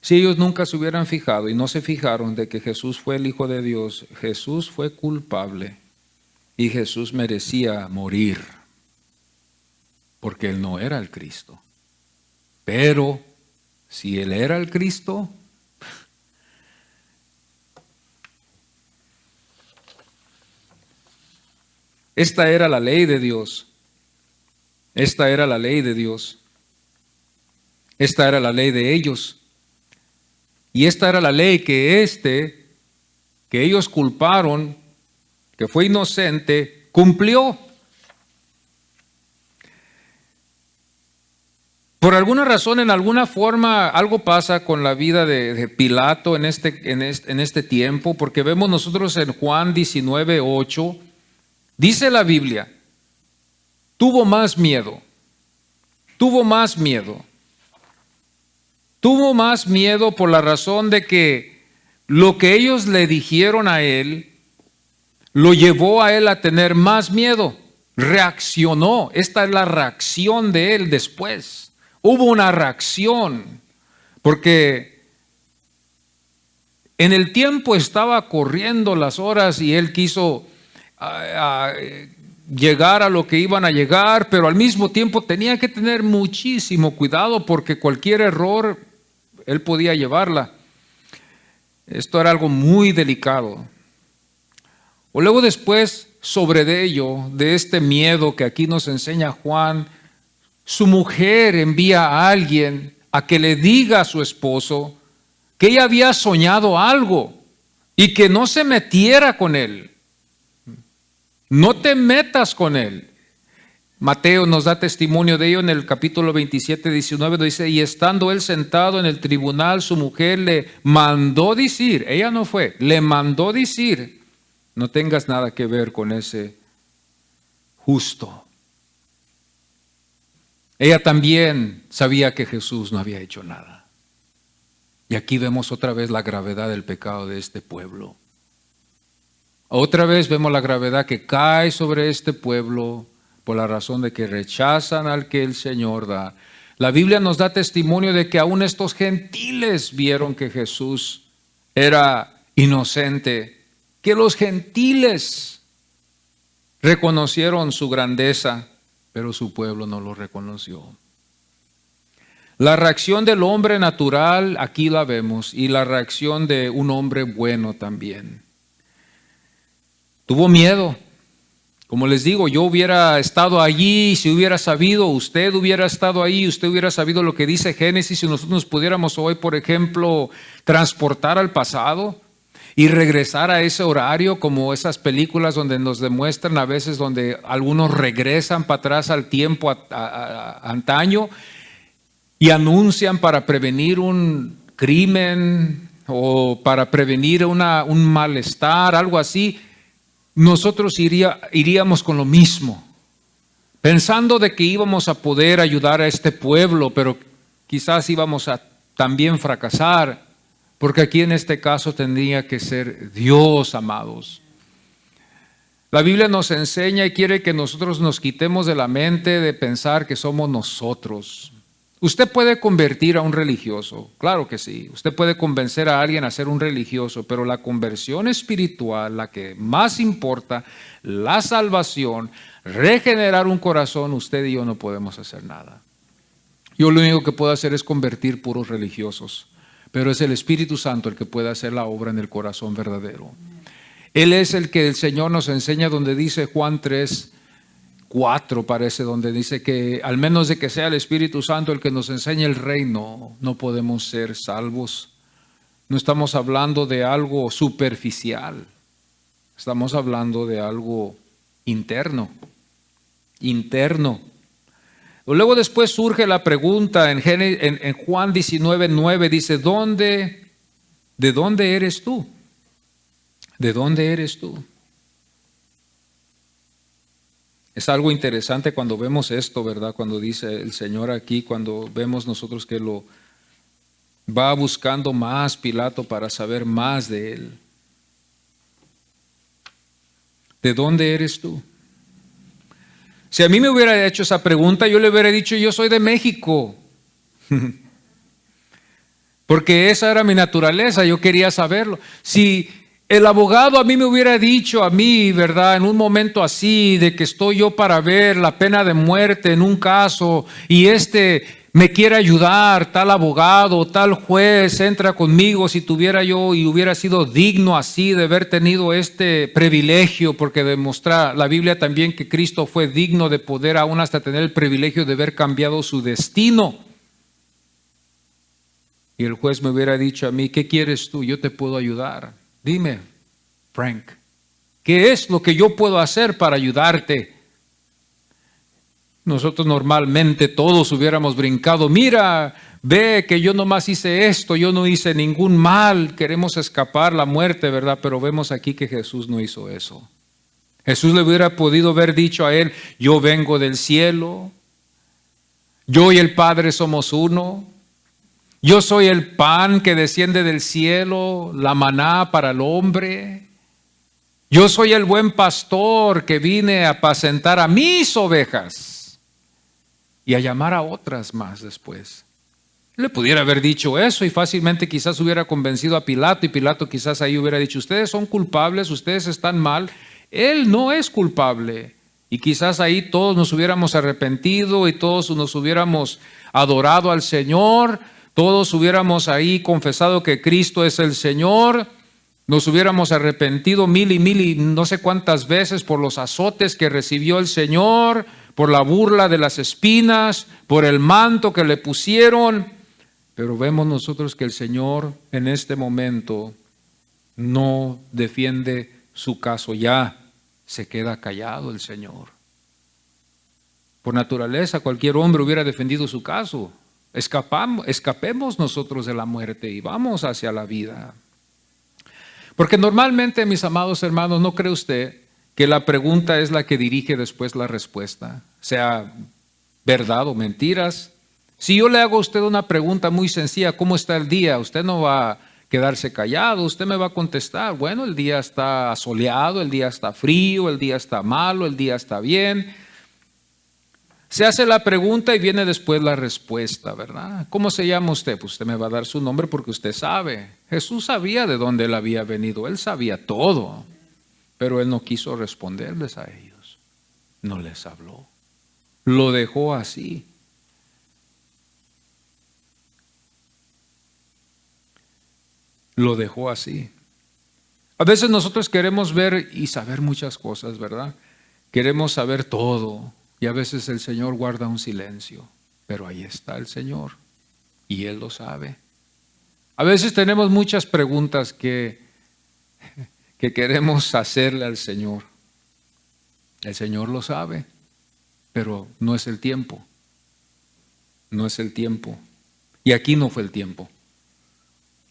si ellos nunca se hubieran fijado y no se fijaron de que Jesús fue el Hijo de Dios, Jesús fue culpable y Jesús merecía morir, porque Él no era el Cristo. Pero si Él era el Cristo, esta era la ley de Dios. Esta era la ley de Dios. Esta era la ley de ellos. Y esta era la ley que ellos culparon, que fue inocente, cumplió. Por alguna razón, en alguna forma, algo pasa con la vida de Pilato en este tiempo, porque vemos nosotros en Juan 19:8, dice la Biblia, tuvo más miedo por la razón de que lo que ellos le dijeron a él, lo llevó a él a tener más miedo, reaccionó, esta es la reacción de él después. Hubo una reacción, porque en el tiempo estaba corriendo las horas y él quiso llegar a lo que iban a llegar, pero al mismo tiempo tenía que tener muchísimo cuidado porque cualquier error él podía llevarla. Esto era algo muy delicado. O luego después, sobre de este miedo que aquí nos enseña Juan, su mujer envía a alguien a que le diga a su esposo que ella había soñado algo y que no se metiera con él. No te metas con él. Mateo nos da testimonio de ello en el capítulo 27:19, dice, y estando él sentado en el tribunal, su mujer le mandó decir, ella no fue, le mandó decir, no tengas nada que ver con ese justo. Ella también sabía que Jesús no había hecho nada. Y aquí vemos otra vez la gravedad del pecado de este pueblo. Otra vez vemos la gravedad que cae sobre este pueblo por la razón de que rechazan al que el Señor da. La Biblia nos da testimonio de que aún estos gentiles vieron que Jesús era inocente, que los gentiles reconocieron su grandeza, pero su pueblo no lo reconoció. La reacción del hombre natural, aquí la vemos, y la reacción de un hombre bueno también. Tuvo miedo. Como les digo, yo hubiera estado allí, si hubiera sabido, usted hubiera estado ahí, usted hubiera sabido lo que dice Génesis, si nosotros nos pudiéramos hoy, por ejemplo, transportar al pasado y regresar a ese horario, como esas películas donde nos demuestran a veces donde algunos regresan para atrás al tiempo antaño y anuncian para prevenir un crimen o para prevenir un malestar, algo así. Nosotros iríamos con lo mismo, pensando de que íbamos a poder ayudar a este pueblo, pero quizás íbamos a también fracasar, porque aquí en este caso tendría que ser Dios, amados. La Biblia nos enseña y quiere que nosotros nos quitemos de la mente de pensar que somos nosotros. Usted puede convertir a un religioso, claro que sí. Usted puede convencer a alguien a ser un religioso, pero la conversión espiritual, la que más importa, la salvación, regenerar un corazón, usted y yo no podemos hacer nada. Yo lo único que puedo hacer es convertir puros religiosos, pero es el Espíritu Santo el que puede hacer la obra en el corazón verdadero. Él es el que el Señor nos enseña donde dice Juan 3:4 parece, donde dice que al menos de que sea el Espíritu Santo el que nos enseñe el reino, no podemos ser salvos. No estamos hablando de algo superficial, estamos hablando de algo interno. Luego después surge la pregunta en Juan 19:9, dice, ¿de dónde eres tú? ¿De dónde eres tú? Es algo interesante cuando vemos esto, ¿verdad? Cuando dice el Señor aquí, cuando vemos nosotros que lo va buscando más Pilato para saber más de él. ¿De dónde eres tú? Si a mí me hubiera hecho esa pregunta, yo le hubiera dicho, yo soy de México. Porque esa era mi naturaleza, yo quería saberlo. Si el abogado a mí me hubiera dicho, a mí, ¿verdad? En un momento así, de que estoy yo para ver la pena de muerte en un caso, y me quiere ayudar, tal abogado, tal juez, entra conmigo, si tuviera yo y hubiera sido digno así de haber tenido este privilegio, porque demuestra la Biblia también que Cristo fue digno de poder aún hasta tener el privilegio de haber cambiado su destino. Y el juez me hubiera dicho a mí, ¿qué quieres tú? Yo te puedo ayudar. Dime, Frank, ¿qué es lo que yo puedo hacer para ayudarte? Nosotros normalmente todos hubiéramos brincado, mira, ve que yo nomás hice esto, yo no hice ningún mal, queremos escapar la muerte, ¿verdad? Pero vemos aquí que Jesús no hizo eso. Jesús le hubiera podido haber dicho a él, yo vengo del cielo, yo y el Padre somos uno. Yo soy el pan que desciende del cielo, la maná para el hombre. Yo soy el buen pastor que vine a apacentar a mis ovejas y a llamar a otras más después. Le pudiera haber dicho eso y fácilmente quizás hubiera convencido a Pilato, y Pilato quizás ahí hubiera dicho, ustedes son culpables, ustedes están mal. Él no es culpable. Y quizás ahí todos nos hubiéramos arrepentido y todos nos hubiéramos adorado al Señor. Todos hubiéramos ahí confesado que Cristo es el Señor, nos hubiéramos arrepentido mil y no sé cuántas veces por los azotes que recibió el Señor, por la burla de las espinas, por el manto que le pusieron. Pero vemos nosotros que el Señor en este momento no defiende su caso, ya se queda callado el Señor. Por naturaleza cualquier hombre hubiera defendido su caso. Escapemos nosotros de la muerte y vamos hacia la vida. Porque normalmente, mis amados hermanos, ¿no cree usted que la pregunta es la que dirige después la respuesta? Sea verdad o mentiras. Si yo le hago a usted una pregunta muy sencilla, ¿cómo está el día? Usted no va a quedarse callado, usted me va a contestar, bueno, el día está soleado, el día está frío, el día está malo, el día está bien. Se hace la pregunta y viene después la respuesta, ¿verdad? ¿Cómo se llama usted? Pues usted me va a dar su nombre porque usted sabe. Jesús sabía de dónde él había venido, él sabía todo, pero él no quiso responderles a ellos, no les habló, lo dejó así. Lo dejó así. A veces nosotros queremos ver y saber muchas cosas, ¿verdad? Queremos saber todo. Y a veces el Señor guarda un silencio, pero ahí está el Señor y Él lo sabe. A veces tenemos muchas preguntas que queremos hacerle al Señor. El Señor lo sabe, pero no es el tiempo. No es el tiempo. Y aquí no fue el tiempo.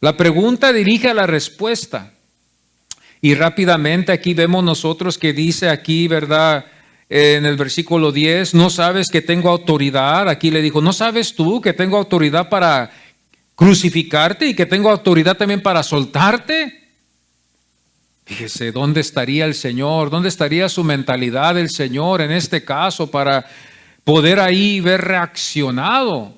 La pregunta dirige a la respuesta. Y rápidamente aquí vemos nosotros que dice aquí, ¿verdad? En el versículo 10, ¿no sabes que tengo autoridad? Aquí le dijo, ¿no sabes tú que tengo autoridad para crucificarte y que tengo autoridad también para soltarte? Fíjese, ¿dónde estaría el Señor? ¿Dónde estaría su mentalidad del Señor en este caso para poder ahí ver reaccionado?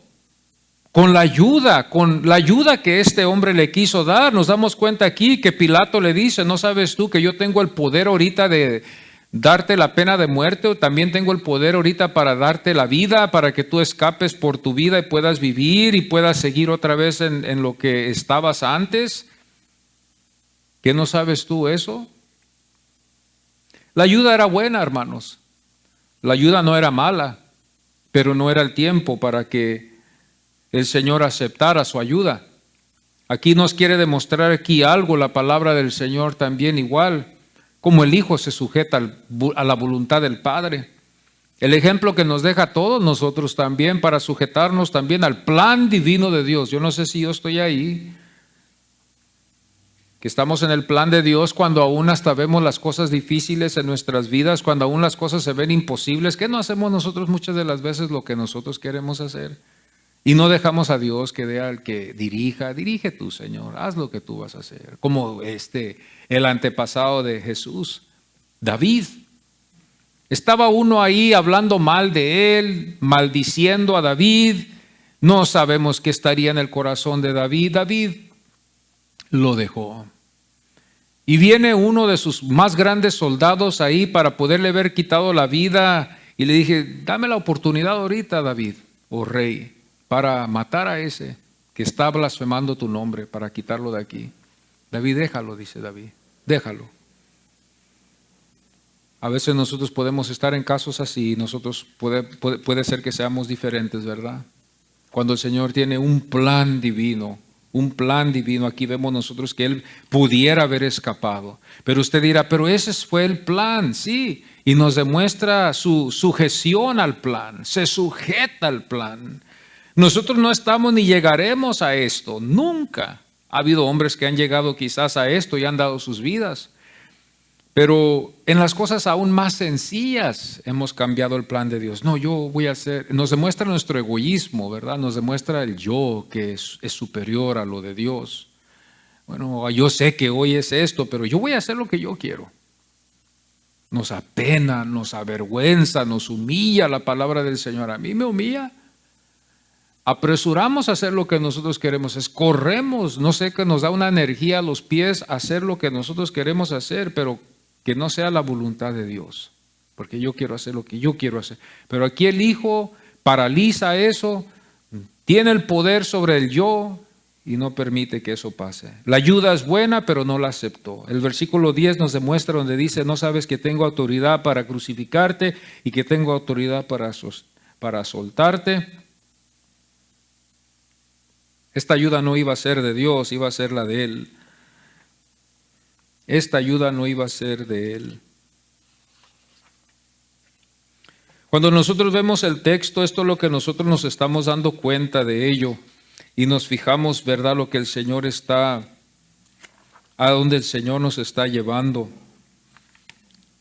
con la ayuda que este hombre le quiso dar. Nos damos cuenta aquí que Pilato le dice, ¿no sabes tú que yo tengo el poder ahorita de darte la pena de muerte? O también tengo el poder ahorita para darte la vida, para que tú escapes por tu vida y puedas vivir y puedas seguir otra vez en lo que estabas antes. ¿Qué no sabes tú eso? La ayuda era buena, hermanos. La ayuda no era mala, pero no era el tiempo para que el Señor aceptara su ayuda. Aquí nos quiere demostrar aquí algo, la palabra del Señor también igual, como el Hijo se sujeta a la voluntad del Padre. El ejemplo que nos deja a todos nosotros también para sujetarnos también al plan divino de Dios. Yo no sé si yo estoy ahí, que estamos en el plan de Dios cuando aún hasta vemos las cosas difíciles en nuestras vidas, cuando aún las cosas se ven imposibles. ¿Qué no hacemos nosotros muchas de las veces lo que nosotros queremos hacer? Y no dejamos a Dios que dé al que dirija. Dirige tú, Señor, haz lo que tú vas a hacer. Como el antepasado de Jesús, David. Estaba uno ahí hablando mal de él, maldiciendo a David. No sabemos qué estaría en el corazón de David. David lo dejó. Y viene uno de sus más grandes soldados ahí para poderle haber quitado la vida. Y le dije, dame la oportunidad ahorita, David, oh rey, para matar a ese que está blasfemando tu nombre, para quitarlo de aquí. David, déjalo, dice David, déjalo. A veces nosotros podemos estar en casos así, nosotros puede ser que seamos diferentes, ¿verdad? Cuando el Señor tiene un plan divino, aquí vemos nosotros que Él pudiera haber escapado. Pero usted dirá, pero ese fue el plan, sí, y nos demuestra su sujeción al plan, se sujeta al plan. Nosotros no estamos ni llegaremos a esto, nunca. Ha habido hombres que han llegado quizás a esto y han dado sus vidas. Pero en las cosas aún más sencillas hemos cambiado el plan de Dios. No, yo voy a hacer, nos demuestra nuestro egoísmo, ¿verdad? Nos demuestra el yo que es superior a lo de Dios. Bueno, yo sé que hoy es esto, pero yo voy a hacer lo que yo quiero. Nos apena, nos avergüenza, nos humilla la palabra del Señor. A mí me humilla. Apresuramos a hacer lo que nosotros queremos, corremos, no sé, que nos da una energía a los pies a hacer lo que nosotros queremos hacer, pero que no sea la voluntad de Dios, porque yo quiero hacer lo que yo quiero hacer. Pero aquí el Hijo paraliza eso, tiene el poder sobre el yo y no permite que eso pase. La ayuda es buena, pero no la aceptó. El versículo 10 nos demuestra donde dice, no sabes que tengo autoridad para crucificarte y que tengo autoridad para soltarte. Esta ayuda no iba a ser de Dios, iba a ser la de Él. Esta ayuda no iba a ser de Él. Cuando nosotros vemos el texto, esto es lo que nosotros nos estamos dando cuenta de ello y nos fijamos, ¿verdad?, lo que el Señor está, a dónde el Señor nos está llevando.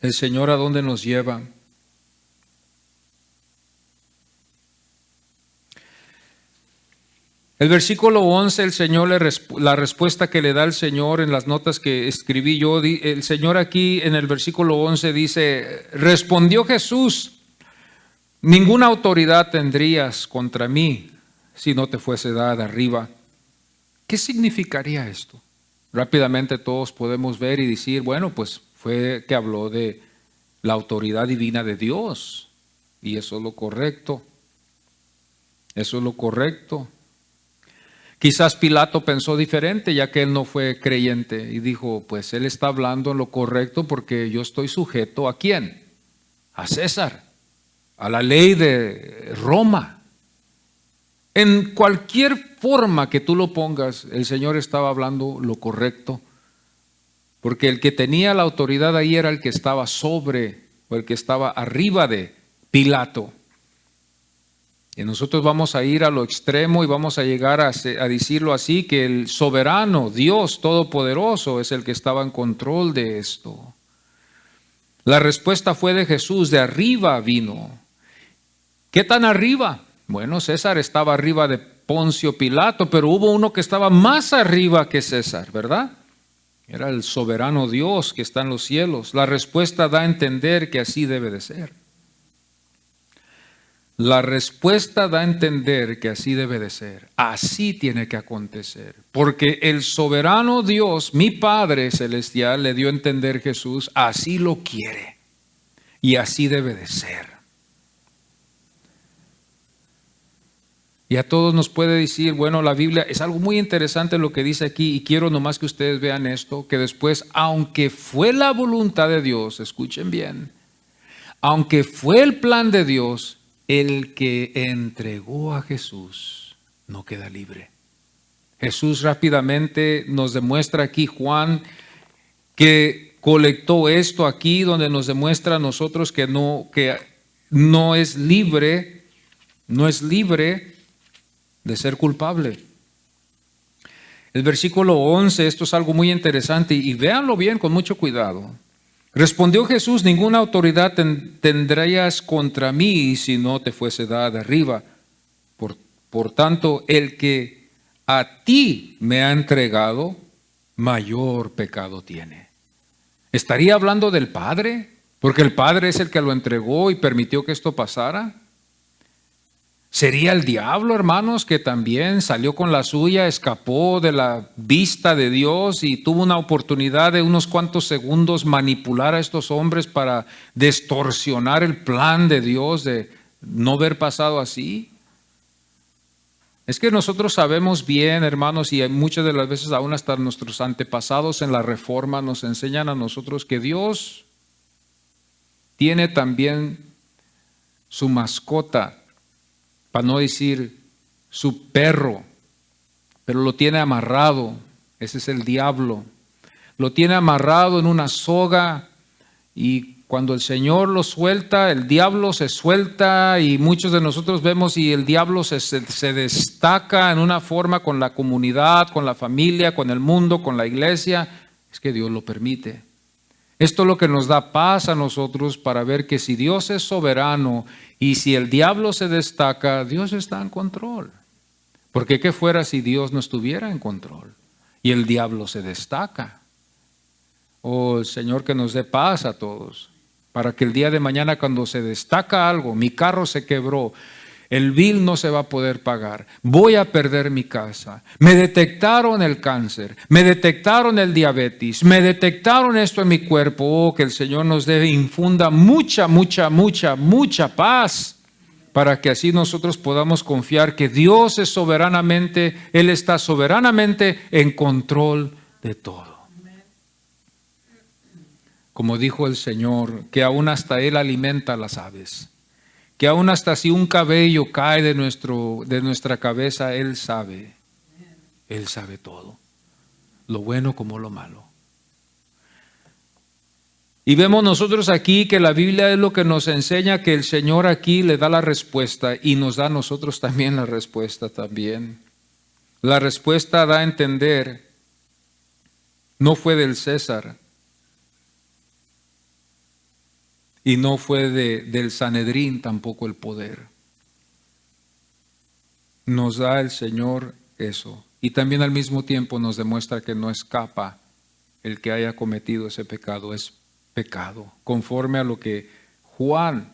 El Señor a dónde nos lleva. El versículo 11, el Señor la respuesta que le da el Señor en las notas que escribí yo, el Señor aquí en el versículo 11 dice, respondió Jesús, ninguna autoridad tendrías contra mí si no te fuese dada arriba. ¿Qué significaría esto? Rápidamente todos podemos ver y decir, bueno, pues fue que habló de la autoridad divina de Dios y eso es lo correcto. Eso es lo correcto. Quizás Pilato pensó diferente, ya que él no fue creyente y dijo, pues él está hablando lo correcto porque yo estoy sujeto ¿a quién? A César, a la ley de Roma. En cualquier forma que tú lo pongas, el Señor estaba hablando lo correcto, porque el que tenía la autoridad ahí era el que estaba sobre o el que estaba arriba de Pilato. Y nosotros vamos a ir a lo extremo y vamos a llegar a decirlo así, que el soberano, Dios Todopoderoso, es el que estaba en control de esto. La respuesta fue de Jesús, de arriba vino. ¿Qué tan arriba? Bueno, César estaba arriba de Poncio Pilato, pero hubo uno que estaba más arriba que César, ¿verdad? Era el soberano Dios que está en los cielos. La respuesta da a entender que así debe de ser. La respuesta da a entender que así debe de ser, así tiene que acontecer, porque el soberano Dios, mi Padre Celestial, le dio a entender Jesús, así lo quiere y así debe de ser. Y a todos nos puede decir, bueno, la Biblia es algo muy interesante lo que dice aquí y quiero nomás que ustedes vean esto, que después, aunque fue la voluntad de Dios, escuchen bien, aunque fue el plan de Dios, el que entregó a Jesús no queda libre. Jesús rápidamente nos demuestra aquí, Juan, que colectó esto aquí, donde nos demuestra a nosotros que no es libre de ser culpable. El versículo 11, esto es algo muy interesante y véanlo bien con mucho cuidado. Respondió Jesús, ninguna autoridad tendrías contra mí si no te fuese dada de arriba. Por tanto, el que a ti me ha entregado, mayor pecado tiene. ¿Estaría hablando del Padre? Porque el Padre es el que lo entregó y permitió que esto pasara. ¿Sería el diablo, hermanos, que también salió con la suya, escapó de la vista de Dios y tuvo una oportunidad de unos cuantos segundos manipular a estos hombres para distorsionar el plan de Dios de no haber pasado así? Es que nosotros sabemos bien, hermanos, y muchas de las veces aún hasta nuestros antepasados en la Reforma nos enseñan a nosotros que Dios tiene también su mascota, para no decir su perro, pero lo tiene amarrado. Ese es el diablo. Lo tiene amarrado en una soga y cuando el Señor lo suelta, el diablo se suelta y muchos de nosotros vemos y el diablo se destaca en una forma con la comunidad, con la familia, con el mundo, con la iglesia. Es que Dios lo permite. Esto es lo que nos da paz a nosotros para ver que si Dios es soberano y si el diablo se destaca, Dios está en control. Porque ¿qué fuera si Dios no estuviera en control y el diablo se destaca? Oh, el Señor que nos dé paz a todos, para que el día de mañana cuando se destaca algo, mi carro se quebró, el bill no se va a poder pagar, voy a perder mi casa, me detectaron el cáncer, me detectaron el diabetes, me detectaron esto en mi cuerpo. Oh, que el Señor nos dé, infunda mucha paz, para que así nosotros podamos confiar que Dios es soberanamente, Él está soberanamente en control de todo. Como dijo el Señor, que aún hasta Él alimenta a las aves. Que aún hasta si un cabello cae de nuestra cabeza, Él sabe todo, lo bueno como lo malo. Y vemos nosotros aquí que la Biblia es lo que nos enseña, que el Señor aquí le da la respuesta y nos da a nosotros también la respuesta también. La respuesta da a entender, no fue del César y no fue del Sanedrín tampoco el poder. Nos da el Señor eso. Y también al mismo tiempo nos demuestra que no escapa el que haya cometido ese pecado. Es pecado, conforme a lo que Juan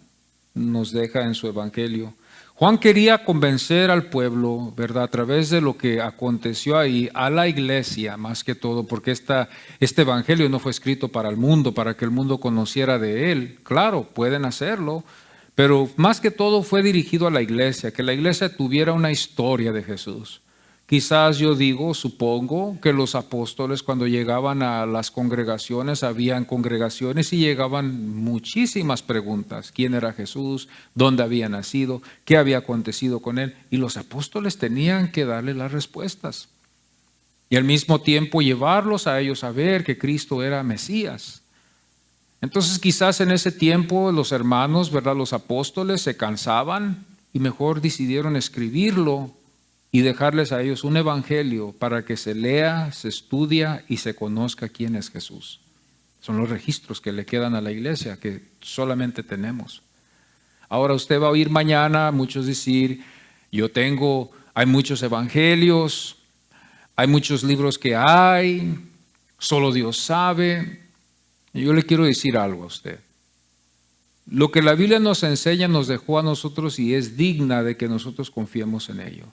nos deja en su evangelio. Juan quería convencer al pueblo, ¿verdad? A través de lo que aconteció ahí, a la iglesia más que todo, porque este evangelio no fue escrito para el mundo, para que el mundo conociera de él. Claro, pueden hacerlo, pero más que todo fue dirigido a la iglesia, que la iglesia tuviera una historia de Jesús. Quizás yo supongo que los apóstoles cuando llegaban a las congregaciones, habían congregaciones y llegaban muchísimas preguntas. ¿Quién era Jesús? ¿Dónde había nacido? ¿Qué había acontecido con él? Y los apóstoles tenían que darle las respuestas. Y al mismo tiempo llevarlos a ellos a ver que Cristo era Mesías. Entonces quizás en ese tiempo los hermanos, ¿verdad? Los apóstoles se cansaban y mejor decidieron escribirlo y dejarles a ellos un evangelio para que se lea, se estudia y se conozca quién es Jesús. Son los registros que le quedan a la iglesia, que solamente tenemos. Ahora usted va a oír mañana a muchos decir, hay muchos evangelios, hay muchos libros que hay, solo Dios sabe. Y yo le quiero decir algo a usted. Lo que la Biblia nos enseña nos dejó a nosotros y es digna de que nosotros confiemos en ello.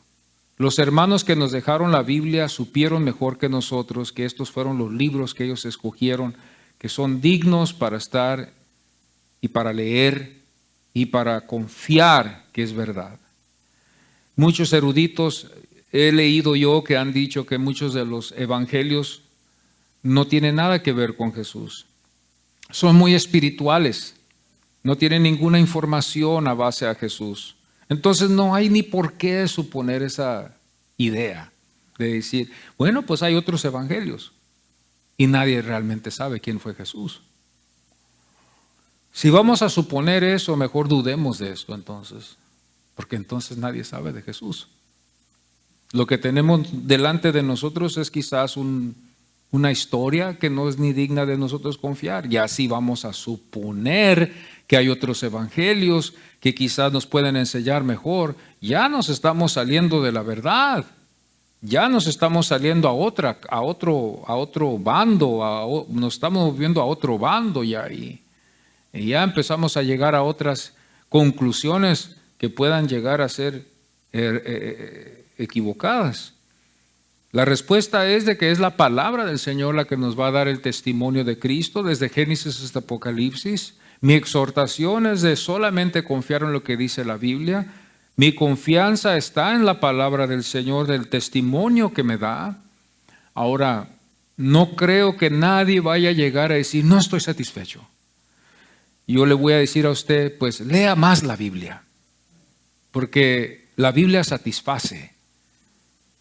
Los hermanos que nos dejaron la Biblia supieron mejor que nosotros que estos fueron los libros que ellos escogieron, que son dignos para estar y para leer y para confiar que es verdad. Muchos eruditos he leído yo que han dicho que muchos de los evangelios no tienen nada que ver con Jesús. Son muy espirituales, no tienen ninguna información a base a Jesús. Entonces no hay ni por qué suponer esa idea de decir, bueno, pues hay otros evangelios y nadie realmente sabe quién fue Jesús. Si vamos a suponer eso, mejor dudemos de esto entonces, porque entonces nadie sabe de Jesús. Lo que tenemos delante de nosotros es quizás una historia que no es ni digna de nosotros confiar. Y así vamos a suponer que hay otros evangelios que quizás nos pueden enseñar mejor. Ya nos estamos saliendo de la verdad. Ya nos estamos saliendo a otro bando, nos estamos moviendo a otro bando ya y ya empezamos a llegar a otras conclusiones que puedan llegar a ser equivocadas. La respuesta es de que es la palabra del Señor la que nos va a dar el testimonio de Cristo desde Génesis hasta Apocalipsis. Mi exhortación es de solamente confiar en lo que dice la Biblia. Mi confianza está en la palabra del Señor, del testimonio que me da. Ahora, no creo que nadie vaya a llegar a decir, no estoy satisfecho. Yo le voy a decir a usted, pues lea más la Biblia, porque la Biblia satisface.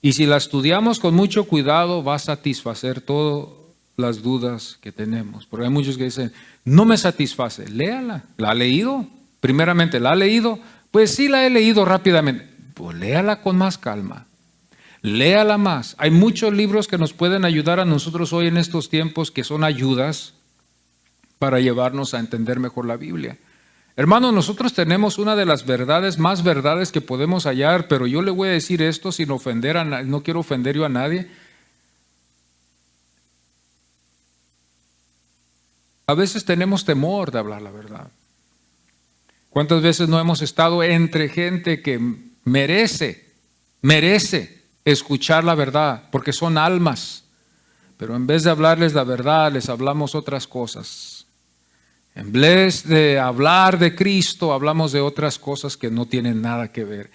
Y si la estudiamos con mucho cuidado, va a satisfacer todas las dudas que tenemos. Porque hay muchos que dicen, no me satisface. Léala. ¿La ha leído? Primeramente, ¿la ha leído? Pues sí, la he leído rápidamente. Pues léala con más calma. Léala más. Hay muchos libros que nos pueden ayudar a nosotros hoy en estos tiempos que son ayudas para llevarnos a entender mejor la Biblia. Hermanos, nosotros tenemos una de las verdades, más verdades que podemos hallar, pero yo le voy a decir esto sin ofender a nadie, no quiero ofender yo a nadie. A veces tenemos temor de hablar la verdad. ¿Cuántas veces no hemos estado entre gente que merece escuchar la verdad? Porque son almas, pero en vez de hablarles la verdad, les hablamos otras cosas. En vez de hablar de Cristo, hablamos de otras cosas que no tienen nada que ver.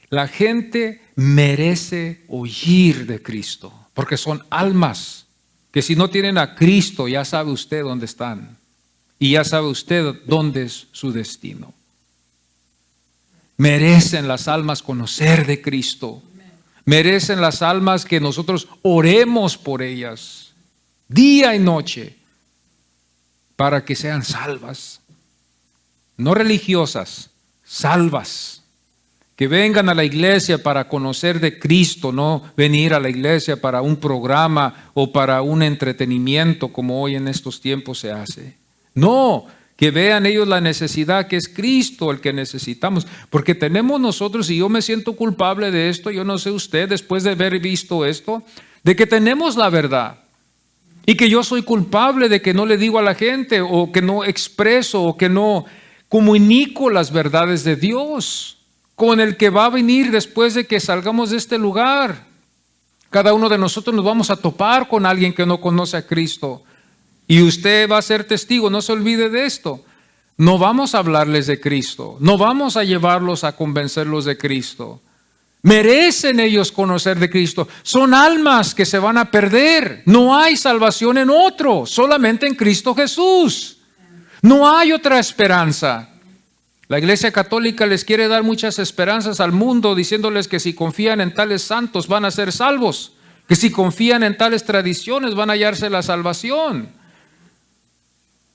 La gente merece oír de Cristo, porque son almas que si no tienen a Cristo, ya sabe usted dónde están. Y ya sabe usted dónde es su destino. Merecen las almas conocer de Cristo. Merecen las almas que nosotros oremos por ellas, día y noche, para que sean salvas, no religiosas, salvas, que vengan a la iglesia para conocer de Cristo, no venir a la iglesia para un programa o para un entretenimiento como hoy en estos tiempos se hace. No, que vean ellos la necesidad que es Cristo el que necesitamos, porque tenemos nosotros, y yo me siento culpable de esto, yo no sé usted, después de haber visto esto, de que tenemos la verdad. Y que yo soy culpable de que no le digo a la gente, o que no expreso, o que no comunico las verdades de Dios con el que va a venir después de que salgamos de este lugar. Cada uno de nosotros nos vamos a topar con alguien que no conoce a Cristo. Y usted va a ser testigo, no se olvide de esto. No vamos a hablarles de Cristo, no vamos a llevarlos a convencerlos de Cristo. Merecen ellos conocer de Cristo. Son almas que se van a perder. No hay salvación en otro, solamente en Cristo Jesús. No hay otra esperanza. La Iglesia Católica les quiere dar muchas esperanzas al mundo, diciéndoles que si confían en tales santos van a ser salvos, que si confían en tales tradiciones van a hallarse la salvación.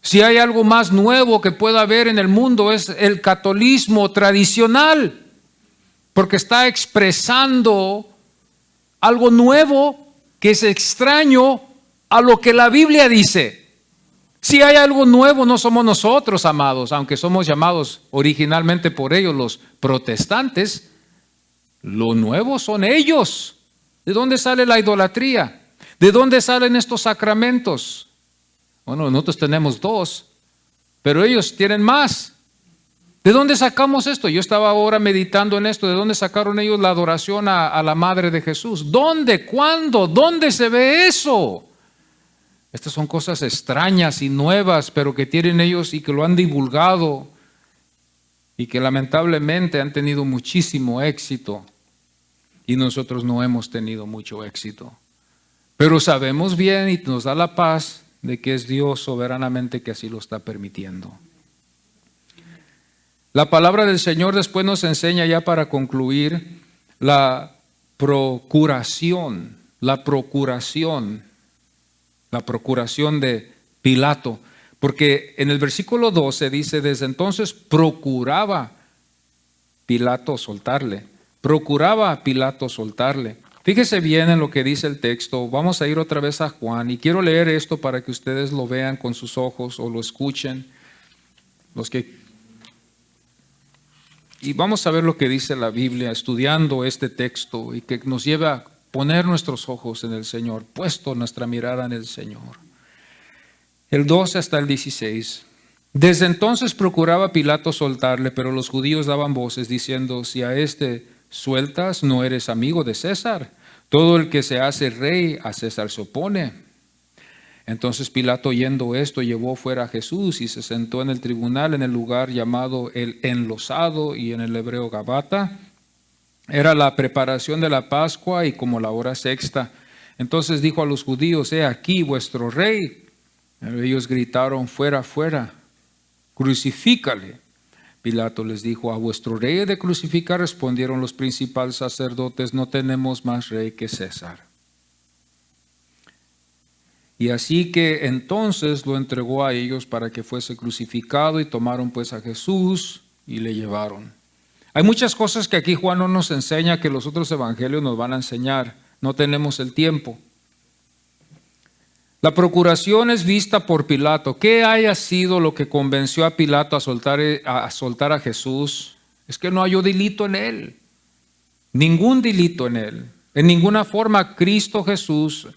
Si hay algo más nuevo que pueda haber en el mundo es el catolicismo tradicional, porque está expresando algo nuevo que es extraño a lo que la Biblia dice. Si hay algo nuevo, no somos nosotros, amados, aunque somos llamados originalmente por ellos los protestantes. Lo nuevo son ellos. ¿De dónde sale la idolatría? ¿De dónde salen estos sacramentos? Bueno, nosotros tenemos dos, pero ellos tienen más. ¿De dónde sacamos esto? Yo estaba ahora meditando en esto. ¿De dónde sacaron ellos la adoración a la madre de Jesús? ¿Dónde? ¿Cuándo? ¿Dónde se ve eso? Estas son cosas extrañas y nuevas, pero que tienen ellos y que lo han divulgado y que lamentablemente han tenido muchísimo éxito y nosotros no hemos tenido mucho éxito. Pero sabemos bien y nos da la paz de que es Dios soberanamente que así lo está permitiendo. La palabra del Señor después nos enseña, ya para concluir, la procuración de Pilato. Porque en el versículo 12 dice, desde entonces procuraba Pilato soltarle. Fíjese bien en lo que dice el texto. Vamos a ir otra vez a Juan y quiero leer esto para que ustedes lo vean con sus ojos o lo escuchen. Y vamos a ver lo que dice la Biblia estudiando este texto y que nos lleva a poner nuestros ojos en el Señor, puesto nuestra mirada en el Señor. El 12 hasta el 16. Desde entonces procuraba Pilato soltarle, pero los judíos daban voces diciendo, si a este sueltas, no eres amigo de César. Todo el que se hace rey a César se opone. Entonces Pilato, oyendo esto, llevó fuera a Jesús y se sentó en el tribunal en el lugar llamado el Enlosado y en el hebreo Gabata. Era la preparación de la Pascua y como la hora sexta. Entonces dijo a los judíos, he aquí vuestro rey. Pero ellos gritaron, fuera, fuera, crucifícale. Pilato les dijo, a vuestro rey he de crucificar. Respondieron los principales sacerdotes, no tenemos más rey que César. Y así que entonces lo entregó a ellos para que fuese crucificado y tomaron pues a Jesús y le llevaron. Hay muchas cosas que aquí Juan no nos enseña que los otros evangelios nos van a enseñar. No tenemos el tiempo. La procuración es vista por Pilato. ¿Qué haya sido lo que convenció a Pilato a soltar a Jesús? Es que no halló delito en él. Ningún delito en él. En ninguna forma Cristo Jesús,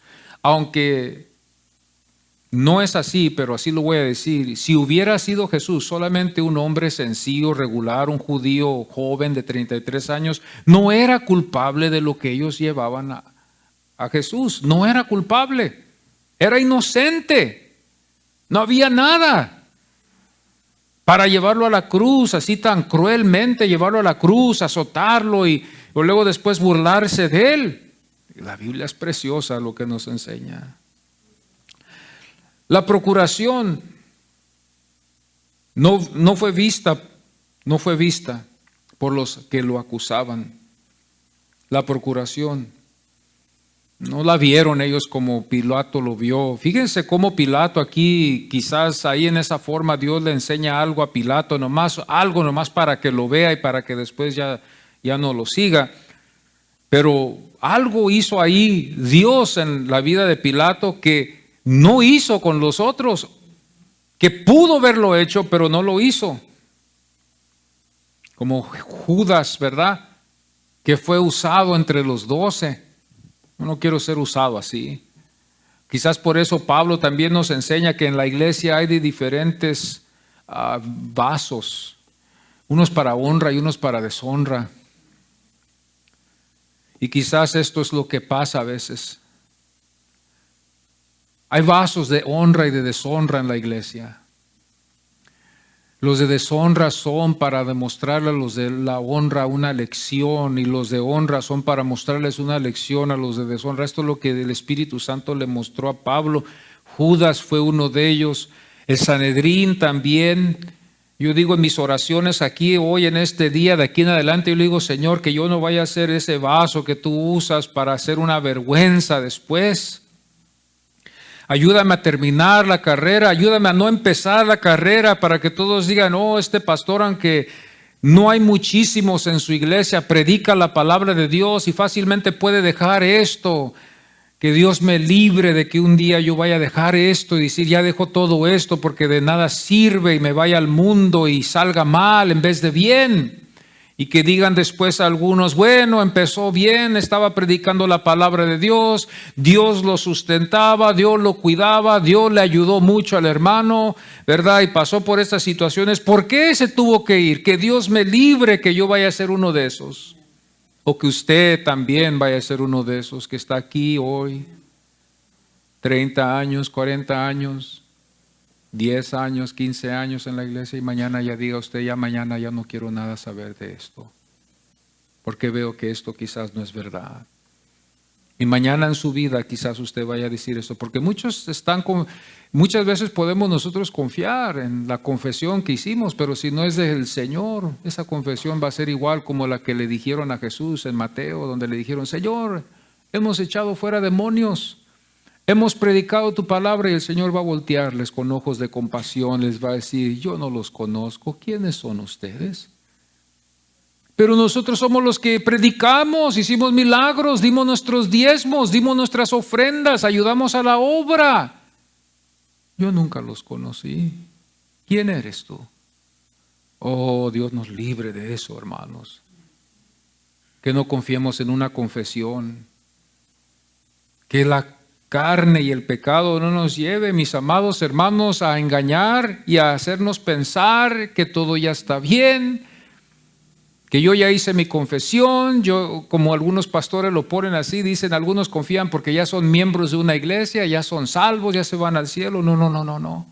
aunque no es así, pero así lo voy a decir. Si hubiera sido Jesús solamente un hombre sencillo, regular, un judío joven de 33 años, no era culpable de lo que ellos llevaban a Jesús. No era culpable. Era inocente. No había nada para llevarlo a la cruz, así tan cruelmente, llevarlo a la cruz, azotarlo y luego después burlarse de él. La Biblia es preciosa lo que nos enseña. La procuración no fue vista por los que lo acusaban. La procuración no la vieron ellos como Pilato lo vio. Fíjense cómo Pilato aquí, quizás ahí en esa forma Dios le enseña algo a Pilato, algo nomás para que lo vea y para que después ya no lo siga. Pero algo hizo ahí Dios en la vida de Pilato que no hizo con los otros, que pudo haberlo hecho, pero no lo hizo. Como Judas, ¿verdad? Que fue usado entre los 12. Yo no quiero ser usado así. Quizás por eso Pablo también nos enseña que en la iglesia hay de diferentes vasos, unos para honra y unos para deshonra. Y quizás esto es lo que pasa a veces. Hay vasos de honra y de deshonra en la iglesia. Los de deshonra son para demostrarle a los de la honra una lección y los de honra son para mostrarles una lección a los de deshonra. Esto es lo que el Espíritu Santo le mostró a Pablo. Judas fue uno de ellos. El Sanedrín también. Yo digo en mis oraciones aquí hoy en este día, de aquí en adelante, yo le digo, Señor, que yo no vaya a ser ese vaso que tú usas para hacer una vergüenza después. Ayúdame a terminar la carrera, ayúdame a no empezar la carrera para que todos digan, oh, este pastor, aunque no hay muchísimos en su iglesia, predica la palabra de Dios y fácilmente puede dejar esto. Que Dios me libre de que un día yo vaya a dejar esto y decir, ya dejo todo esto porque de nada sirve y me vaya al mundo y salga mal en vez de bien. Y que digan después algunos, bueno, empezó bien, estaba predicando la palabra de Dios, Dios lo sustentaba, Dios lo cuidaba, Dios le ayudó mucho al hermano, ¿verdad? Y pasó por estas situaciones. ¿Por qué se tuvo que ir? Que Dios me libre que yo vaya a ser uno de esos. O que usted también vaya a ser uno de esos que está aquí hoy, 30 años, 40 años, 10 años, 15 años en la iglesia y mañana ya diga usted, ya mañana ya no quiero nada saber de esto, porque veo que esto quizás no es verdad. Y mañana en su vida quizás usted vaya a decir esto, porque muchas veces podemos nosotros confiar en la confesión que hicimos, pero si no es del Señor, esa confesión va a ser igual como la que le dijeron a Jesús en Mateo, donde le dijeron, Señor, hemos echado fuera demonios, hemos predicado tu palabra, y el Señor va a voltearles con ojos de compasión, les va a decir, yo no los conozco, ¿quiénes son ustedes? Pero nosotros somos los que predicamos, hicimos milagros, dimos nuestros diezmos, dimos nuestras ofrendas, ayudamos a la obra. Yo nunca los conocí. ¿Quién eres tú? Oh, Dios nos libre de eso, hermanos. Que no confiemos en una confesión. Que la carne y el pecado no nos lleve, mis amados hermanos, a engañar y a hacernos pensar que todo ya está bien, que yo ya hice mi confesión. Yo, como algunos pastores lo ponen así, dicen, algunos confían porque ya son miembros de una iglesia, ya son salvos, ya se van al cielo. No.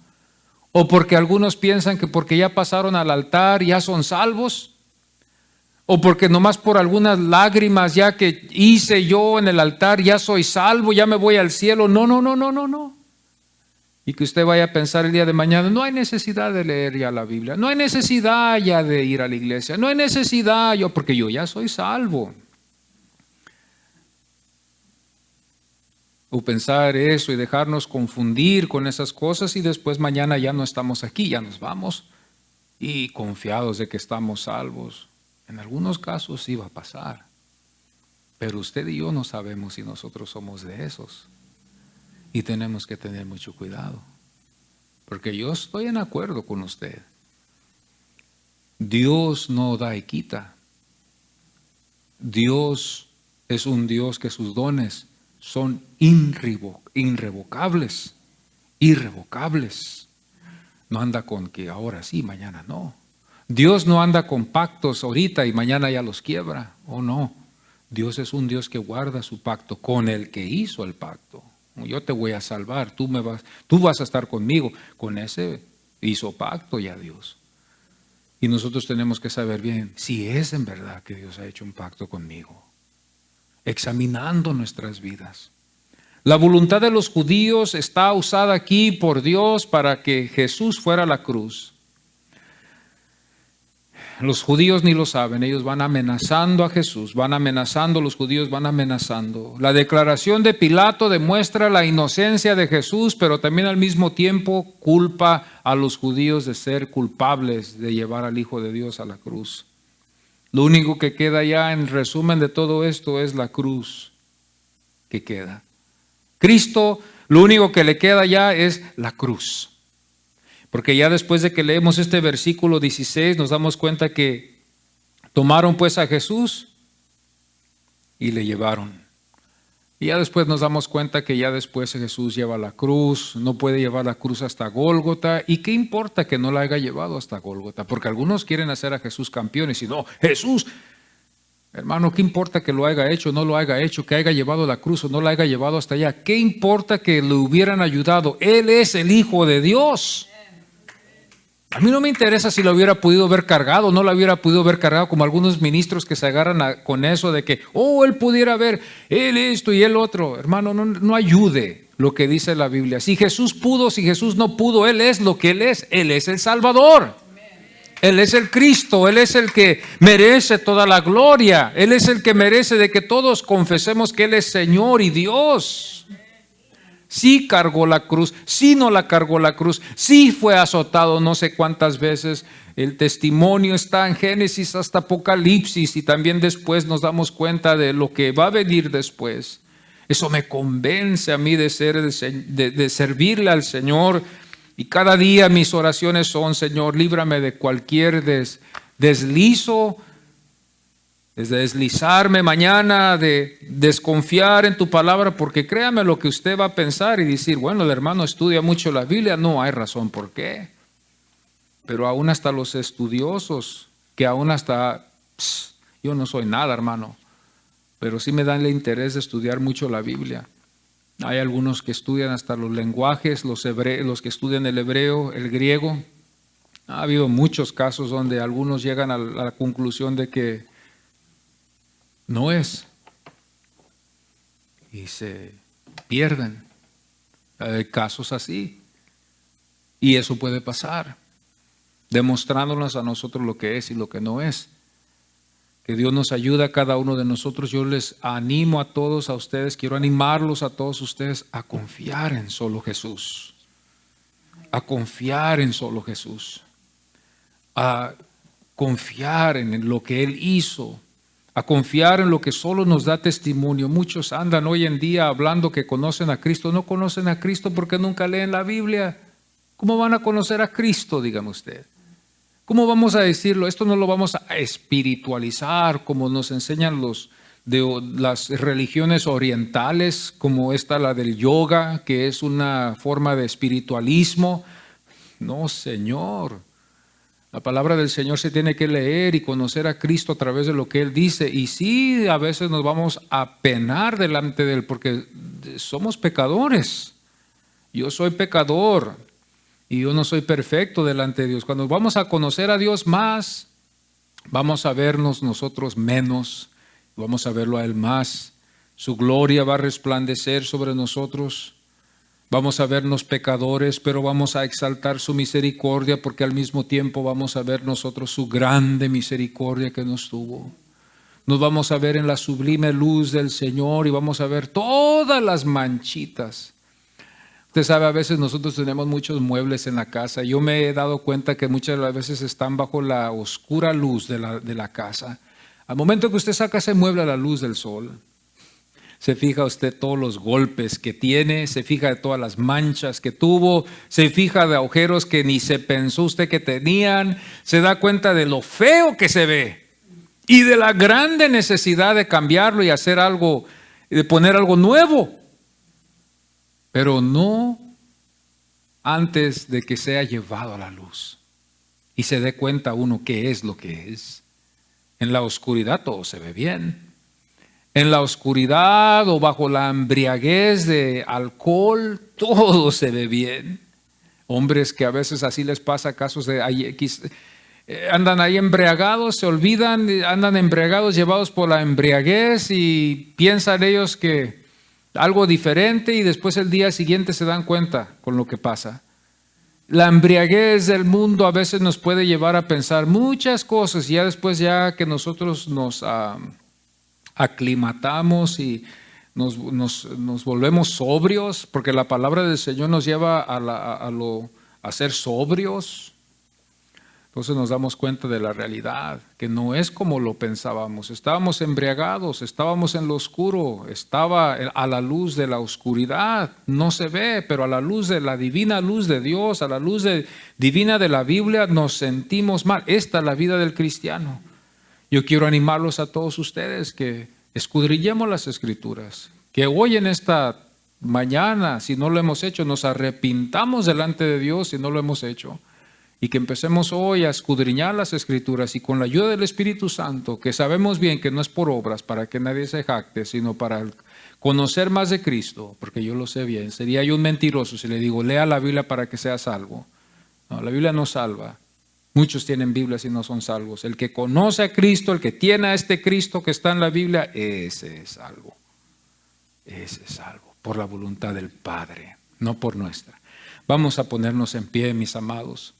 O porque algunos piensan que porque ya pasaron al altar ya son salvos. O porque nomás por algunas lágrimas ya que hice yo en el altar ya soy salvo, ya me voy al cielo. No. Y que usted vaya a pensar el día de mañana, no hay necesidad de leer ya la Biblia, no hay necesidad ya de ir a la iglesia, no hay necesidad porque yo ya soy salvo. O pensar eso y dejarnos confundir con esas cosas y después mañana ya no estamos aquí, ya nos vamos y confiados de que estamos salvos. En algunos casos sí va a pasar, pero usted y yo no sabemos si nosotros somos de esos. Y tenemos que tener mucho cuidado, porque yo estoy en acuerdo con usted. Dios no da y quita. Dios es un Dios que sus dones son irrevocables. No anda con que ahora sí, mañana no. Dios no anda con pactos ahorita y mañana ya los quiebra. Oh, no. Dios es un Dios que guarda su pacto con el que hizo el pacto. Yo te voy a salvar, tú vas a estar conmigo. Con ese hizo pacto ya Dios. Y nosotros tenemos que saber bien si es en verdad que Dios ha hecho un pacto conmigo. Examinando nuestras vidas. La voluntad de los judíos está usada aquí por Dios para que Jesús fuera a la cruz. Los judíos ni lo saben, ellos van amenazando a Jesús, los judíos van amenazando. La declaración de Pilato demuestra la inocencia de Jesús, pero también al mismo tiempo culpa a los judíos de ser culpables de llevar al Hijo de Dios a la cruz. Lo único que queda ya en resumen de todo esto es la cruz que queda. Cristo, lo único que le queda ya es la cruz. Porque ya después de que leemos este versículo 16 nos damos cuenta que tomaron pues a Jesús y le llevaron. Y ya después nos damos cuenta que ya después Jesús lleva la cruz, no puede llevar la cruz hasta Gólgota. ¿Y qué importa que no la haya llevado hasta Gólgota? Porque algunos quieren hacer a Jesús campeón y decir, no, Jesús, hermano, ¿qué importa que lo haya hecho o no lo haya hecho, que haya llevado la cruz o no la haya llevado hasta allá? ¿Qué importa que le hubieran ayudado? Él es el Hijo de Dios. A mí no me interesa si lo hubiera podido ver cargado, no lo hubiera podido ver cargado, como algunos ministros que se agarran con eso de que, él pudiera ver, él esto y él otro. Hermano, no ayude lo que dice la Biblia. Si Jesús pudo, si Jesús no pudo, Él es lo que Él es el Salvador. Él es el Cristo, Él es el que merece toda la gloria, Él es el que merece de que todos confesemos que Él es Señor y Dios. Sí cargó la cruz, sí no la cargó la cruz, sí fue azotado no sé cuántas veces. El testimonio está en Génesis hasta Apocalipsis y también después nos damos cuenta de lo que va a venir después. Eso me convence a mí de servirle al Señor. Y cada día mis oraciones son, Señor, líbrame de cualquier deslizo es de deslizarme mañana, de desconfiar en tu palabra, porque créame lo que usted va a pensar y decir, bueno, el hermano estudia mucho la Biblia, no hay razón por qué. Pero aún hasta los estudiosos, que aún hasta, yo no soy nada, hermano, pero sí me dan el interés de estudiar mucho la Biblia. Hay algunos que estudian hasta los lenguajes, los que estudian el hebreo, el griego. Ha habido muchos casos donde algunos llegan a la conclusión de que no es, y se pierden. Hay casos así, y eso puede pasar, demostrándonos a nosotros lo que es y lo que no es. Que Dios nos ayude a cada uno de nosotros. Yo les animo a todos, a ustedes, quiero animarlos a todos ustedes a confiar en solo Jesús, a confiar en solo Jesús, a confiar en lo que Él hizo, a confiar en lo que solo nos da testimonio. Muchos andan hoy en día hablando que conocen a Cristo, no conocen a Cristo porque nunca leen la Biblia. ¿Cómo van a conocer a Cristo, dígame usted? ¿Cómo vamos a decirlo? Esto no lo vamos a espiritualizar como nos enseñan las religiones orientales, como esta, la del yoga, que es una forma de espiritualismo. No, Señor. La palabra del Señor se tiene que leer y conocer a Cristo a través de lo que Él dice. Y sí, a veces nos vamos a penar delante de Él porque somos pecadores. Yo soy pecador y yo no soy perfecto delante de Dios. Cuando vamos a conocer a Dios más, vamos a vernos nosotros menos, vamos a verlo a Él más. Su gloria va a resplandecer sobre nosotros. Vamos a vernos pecadores, pero vamos a exaltar su misericordia, porque al mismo tiempo vamos a ver nosotros su grande misericordia que nos tuvo. Nos vamos a ver en la sublime luz del Señor y vamos a ver todas las manchitas. Usted sabe, a veces nosotros tenemos muchos muebles en la casa. Yo me he dado cuenta que muchas de las veces están bajo la oscura luz de la casa. Al momento que usted saca ese mueble a la luz del sol, se fija usted todos los golpes que tiene, se fija de todas las manchas que tuvo, se fija de agujeros que ni se pensó usted que tenían, se da cuenta de lo feo que se ve y de la grande necesidad de cambiarlo y hacer algo, de poner algo nuevo, pero no antes de que sea llevado a la luz y se dé cuenta uno qué es lo que es. En la oscuridad todo se ve bien. En la oscuridad o bajo la embriaguez de alcohol, todo se ve bien. Hombres que a veces así les pasa, casos de andan ahí embriagados, se olvidan, andan embriagados, llevados por la embriaguez y piensan ellos que algo diferente y después el día siguiente se dan cuenta con lo que pasa. La embriaguez del mundo a veces nos puede llevar a pensar muchas cosas y ya después ya que nosotros nos aclimatamos y nos volvemos sobrios, porque la palabra del Señor nos lleva a ser sobrios. Entonces nos damos cuenta de la realidad, que no es como lo pensábamos. Estábamos embriagados, estábamos en lo oscuro, estaba a la luz de la oscuridad, no se ve, pero a la luz de la divina luz de Dios, a la luz divina de la Biblia, nos sentimos mal. Esta es la vida del cristiano. Yo quiero animarlos a todos ustedes que escudriñemos las Escrituras, que hoy en esta mañana, si no lo hemos hecho, nos arrepintamos delante de Dios si no lo hemos hecho, y que empecemos hoy a escudriñar las Escrituras y con la ayuda del Espíritu Santo, que sabemos bien que no es por obras para que nadie se jacte, sino para conocer más de Cristo, porque yo lo sé bien. Sería yo un mentiroso si le digo, lea la Biblia para que sea salvo. No, la Biblia no salva. Muchos tienen Biblias y no son salvos. El que conoce a Cristo, el que tiene a este Cristo que está en la Biblia, ese es salvo. Ese es salvo por la voluntad del Padre, no por nuestra. Vamos a ponernos en pie, mis amados.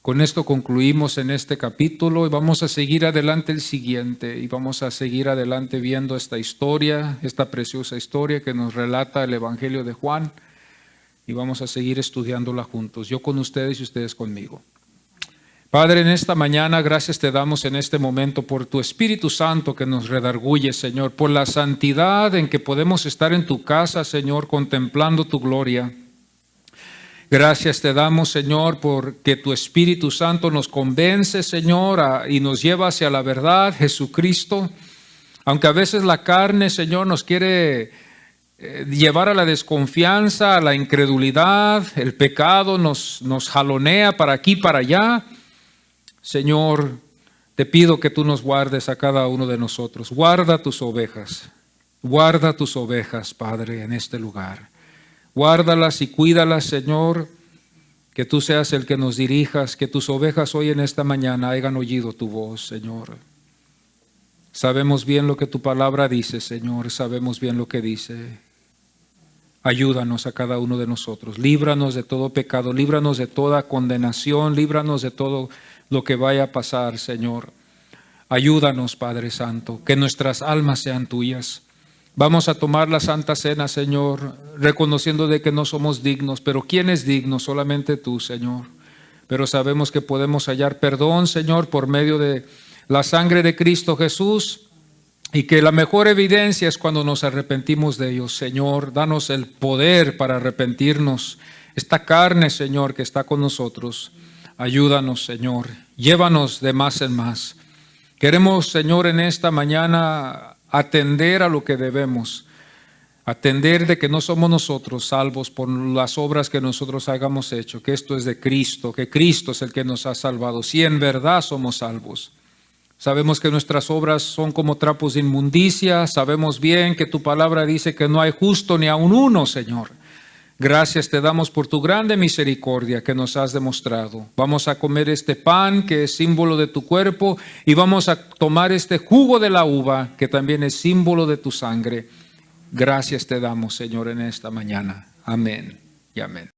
Con esto concluimos en este capítulo y vamos a seguir adelante el siguiente y vamos a seguir adelante viendo esta historia, esta preciosa historia que nos relata el Evangelio de Juan y vamos a seguir estudiándola juntos, yo con ustedes y ustedes conmigo. Padre, en esta mañana gracias te damos en este momento por tu Espíritu Santo que nos redarguye, Señor, por la santidad en que podemos estar en tu casa, Señor, contemplando tu gloria. Gracias te damos, Señor, porque tu Espíritu Santo nos convence, Señor, y nos lleva hacia la verdad, Jesucristo. Aunque a veces la carne, Señor, nos quiere llevar a la desconfianza, a la incredulidad, el pecado nos jalonea para aquí, para allá. Señor, te pido que tú nos guardes a cada uno de nosotros. Guarda tus ovejas, Padre, en este lugar. Guárdalas y cuídalas, Señor, que tú seas el que nos dirijas, que tus ovejas hoy en esta mañana hayan oído tu voz, Señor. Sabemos bien lo que tu palabra dice, Señor, sabemos bien lo que dice. Ayúdanos a cada uno de nosotros, líbranos de todo pecado, líbranos de toda condenación, líbranos de todo lo que vaya a pasar, Señor. Ayúdanos, Padre Santo, que nuestras almas sean tuyas. Vamos a tomar la Santa Cena, Señor, reconociendo de que no somos dignos, pero ¿quién es digno? Solamente tú, Señor. Pero sabemos que podemos hallar perdón, Señor, por medio de la sangre de Cristo Jesús, y que la mejor evidencia es cuando nos arrepentimos de ellos. Señor, danos el poder para arrepentirnos. Esta carne, Señor, que está con nosotros, ayúdanos, Señor. Llévanos de más en más. Queremos, Señor, en esta mañana atender a lo que debemos. Atender de que no somos nosotros salvos por las obras que nosotros hayamos hecho, que esto es de Cristo, que Cristo es el que nos ha salvado. Si en verdad somos salvos. Sabemos que nuestras obras son como trapos de inmundicia. Sabemos bien que tu palabra dice que no hay justo ni aun uno, Señor. Gracias te damos por tu grande misericordia que nos has demostrado. Vamos a comer este pan que es símbolo de tu cuerpo y vamos a tomar este jugo de la uva que también es símbolo de tu sangre. Gracias te damos, Señor, en esta mañana. Amén y amén.